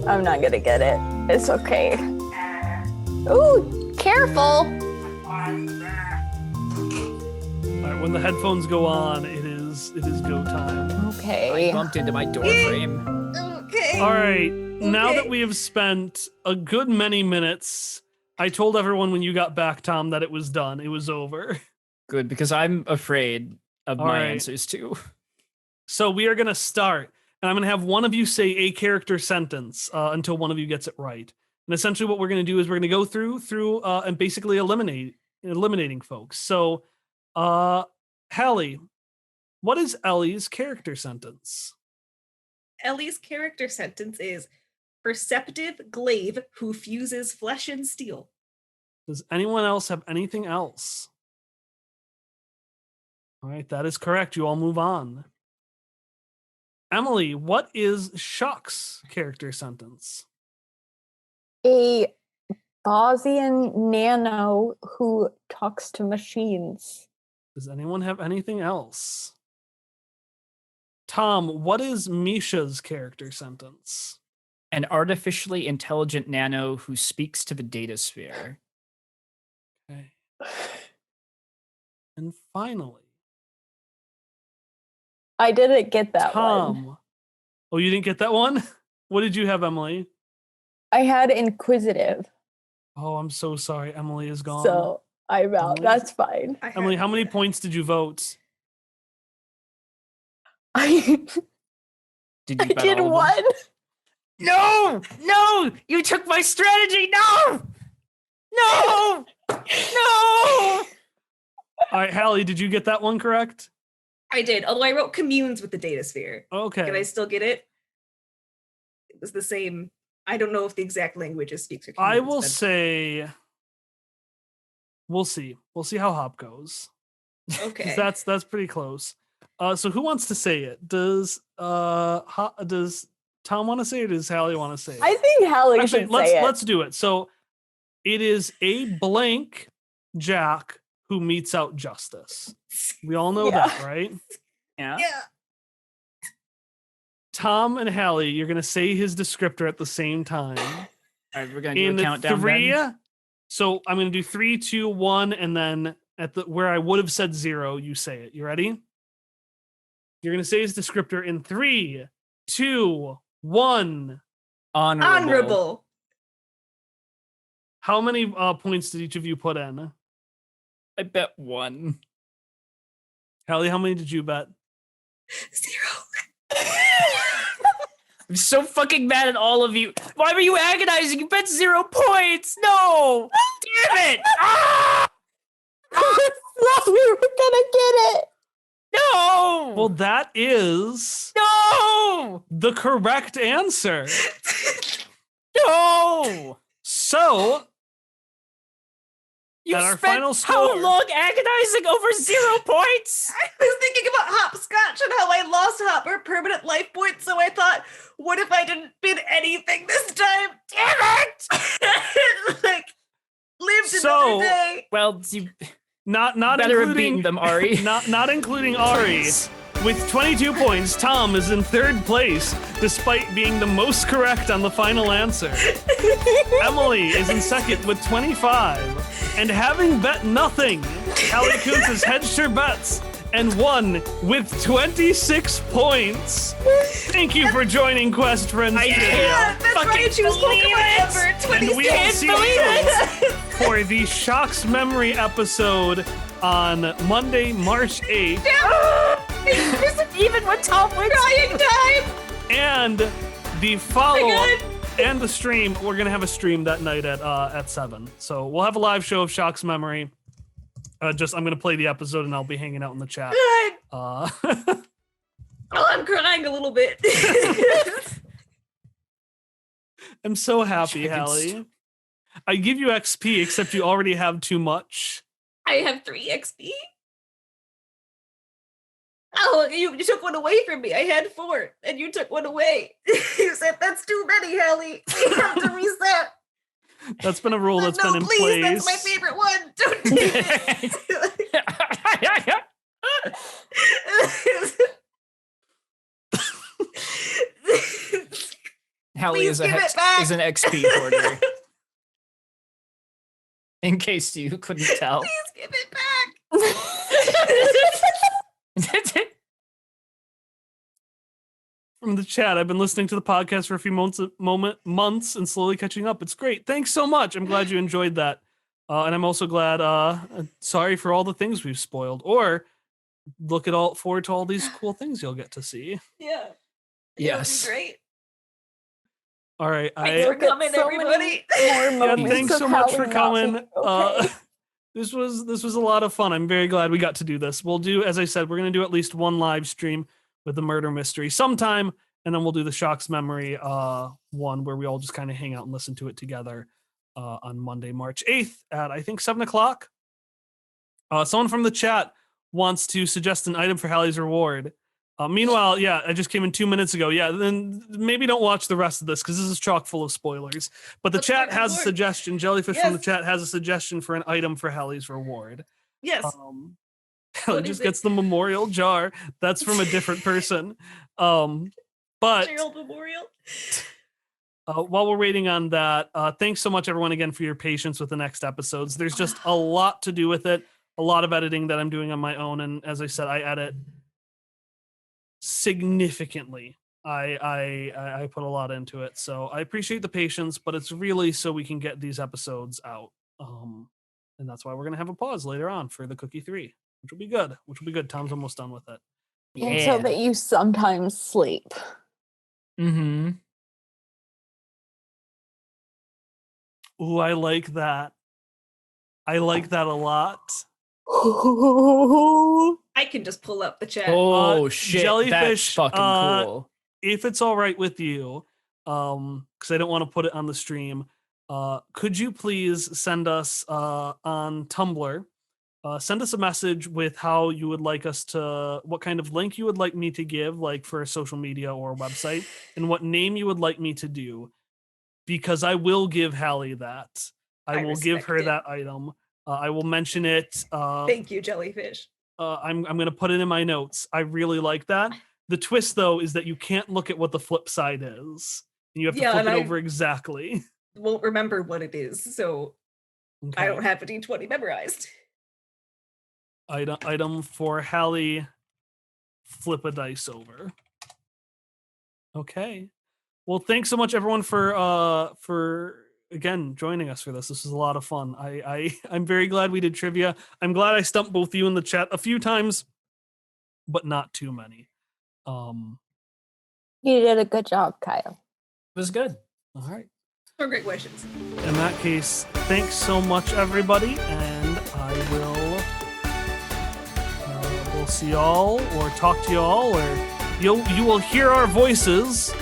I'm not gonna get it. It's okay. Ooh, careful. All right, when the headphones go on, it is go time. I Okay. bumped into my door frame. Okay. All right, now Okay. that we have spent a good many minutes, I told everyone when you got back, Tom, that it was done. It was over. Good, because I'm afraid of All my right. answers too. So we are gonna start, and I'm gonna have one of you say a character sentence until one of you gets it right. And essentially, what we're gonna do is we're gonna go through and basically eliminating folks. So, Hallie, what is Ellie's character sentence? Ellie's character sentence is perceptive glaive who fuses flesh and steel. Does anyone else have anything else? All right, that is correct. You all move on. Emily, what is Shuck's character sentence? A Gaussian nano who talks to machines. Does anyone have anything else? Tom, what is Misha's character sentence? An artificially intelligent nano who speaks to the data sphere. Okay. And finally, I didn't get that one. Tom. Oh, you didn't get that one? What did you have, Emily? I had inquisitive, Oh, I'm so sorry. Emily is gone. so I'm out. Emily? That's fine. I had- Emily, how many points did you vote? I Did you bet did all of them? one. No! No! You took my strategy! No! No! No! All right, Hallie, did you get that one correct? I did, although I wrote communes with the data sphere. Okay. Can I still get it? It was the same. I don't know if the exact language is speaks or I communes, will but- say we'll see. We'll see how Hop goes. 'Cause Okay. that's pretty close. So who wants to say it? Does Tom want to say it, or does Hallie want to say it? I think Hallie Actually, should let's say it. let's do it. So it is a blank Jack who meets out justice. We all know Yeah. that, right? Yeah? Yeah. Tom and Hallie, you're gonna say his descriptor at the same time. All right, we're gonna do In a countdown. three, then. so I'm gonna do 3, 2, 1, and then at the where I would have said 0, you say it. You ready? You're going to say his descriptor in 3, 2, 1. Honorable. How many points did each of you put in? I bet 1. Hallie, how many did you bet? 0. I'm so fucking mad at all of you. Why were you agonizing? You bet 0 points. No. Damn it. Ah! No, we were gonna get it. No. Well, that is No. the correct answer. No. So, You At our spent final how score. long agonizing over 0 points? I was thinking about hopscotch and how I lost Hopper permanent life points, so I thought, what if I didn't bid anything this time? Damn it! Like, lived So- another day. Well, you not better have including beaten them, Ari. not including Ari. With 22 points, Tom is in 3rd place, despite being the most correct on the final answer. Emily is in 2nd with 25. And having bet nothing, Hallie Kuntz has hedged her bets and won with 26 points. Thank you for joining Quest Friends I Trivia. Yeah, that's fucking right. She was believe Pokemon it. ever. And we will 26. see believe you for the Shocks Memory episode on Monday, March 8th. Even when Tom wins. Crying time. And the Oh follow-up my God. and the stream, we're gonna have a stream that night at 7. So we'll have a live show of Shock's Memory. I'm gonna play the episode and I'll be hanging out in the chat. God. Uh, Oh, I'm crying a little bit. I'm so happy, Fucking Hallie. I give you XP, except you already have too much. I have 3 XP. Oh, you took one away from me. I had 4, and you took one away. You said that's too many, Hallie. You have to reset. That's been a rule that's no, been in please, place. that's my favorite one. Don't do it. Hallie Please give it is an back. XP hoarder. In case you couldn't tell. Please give it back. From the chat, I've been listening to the podcast for a few months and slowly catching up. It's great. Thanks so much. I'm glad you enjoyed that. And I'm also glad, sorry for all the things we've spoiled, or forward to all these cool things you'll get to see. Yeah. Yes. It'll be great. All right. Thanks for coming, everybody. More Yeah, moments thanks of so much for Hallie not coming. being okay. This was a lot of fun. I'm very glad we got to do this. We'll do, as I said, we're gonna do at least one live stream with the murder mystery sometime, and then we'll do the Shocks Memory one where we all just kind of hang out and listen to it together on Monday, March 8th at I think 7:00. Someone from the chat wants to suggest an item for Hallie's reward. Meanwhile, yeah, I just came in 2 minutes ago. Yeah, then maybe don't watch the rest of this because this is chock full of spoilers. But the What's chat my has a reward? suggestion. Jellyfish from the Yes. chat has a suggestion for an item for Hallie's reward. Yes. Hallie What just is it? gets the memorial jar. That's from a different person. But Gerald Memorial. while we're waiting on that, thanks so much, everyone, again, for your patience with the next episodes. There's just a lot to do with it, a lot of editing that I'm doing on my own. And as I said, I edit significantly. I put a lot into it. So I appreciate the patience, but it's really so we can get these episodes out. And that's why we're going to have a pause later on for the Cookie 3, which will be good. Tom's almost done with it. And so that you sometimes sleep. Mm-hmm. Ooh, I like that. I like that a lot. I can just pull up the chat. Oh shit! Jellyfish, That's fucking cool. If it's all right with you, because I don't want to put it on the stream, could you please send us on Tumblr? Send us a message with how you would like us to, what kind of link you would like me to give, like for a social media or a website, and what name you would like me to do, because I will give Hallie that. I will give respect her it. that item. I will mention it. Thank you, Jellyfish. I'm going to put it in my notes. I really like that. The twist, though, is that you can't look at what the flip side is. And you have to Yeah, flip it and I- over exactly. Won't remember what it is, so I don't have a D20 memorized. Item for Hallie flip a dice over. Okay. Well, thanks so much everyone for again joining us for this. This was a lot of fun. I'm very glad we did trivia. I'm glad I stumped both you in the chat a few times, but not too many. You did a good job, Kyle. It was good. All right. For great questions. In that case, thanks so much, everybody, and I will we'll see y'all or talk to y'all, or you will hear our voices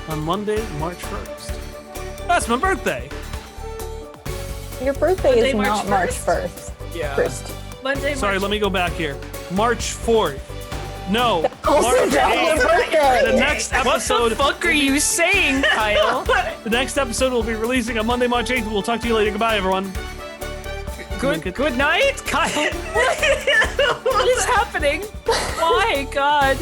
on Monday, March 1st. That's my birthday. Your birthday Monday, is March not March 1st? 1st. Yeah. First. Monday. Sorry, March- let me go back here. March 4th. No, Also March not your 8th. birthday. The next What the episode. fuck are you saying, Kyle? The next episode will be releasing on Monday, March 8th. We'll talk to you later. Goodbye, everyone. Good night, Kyle. What is happening? Why, God?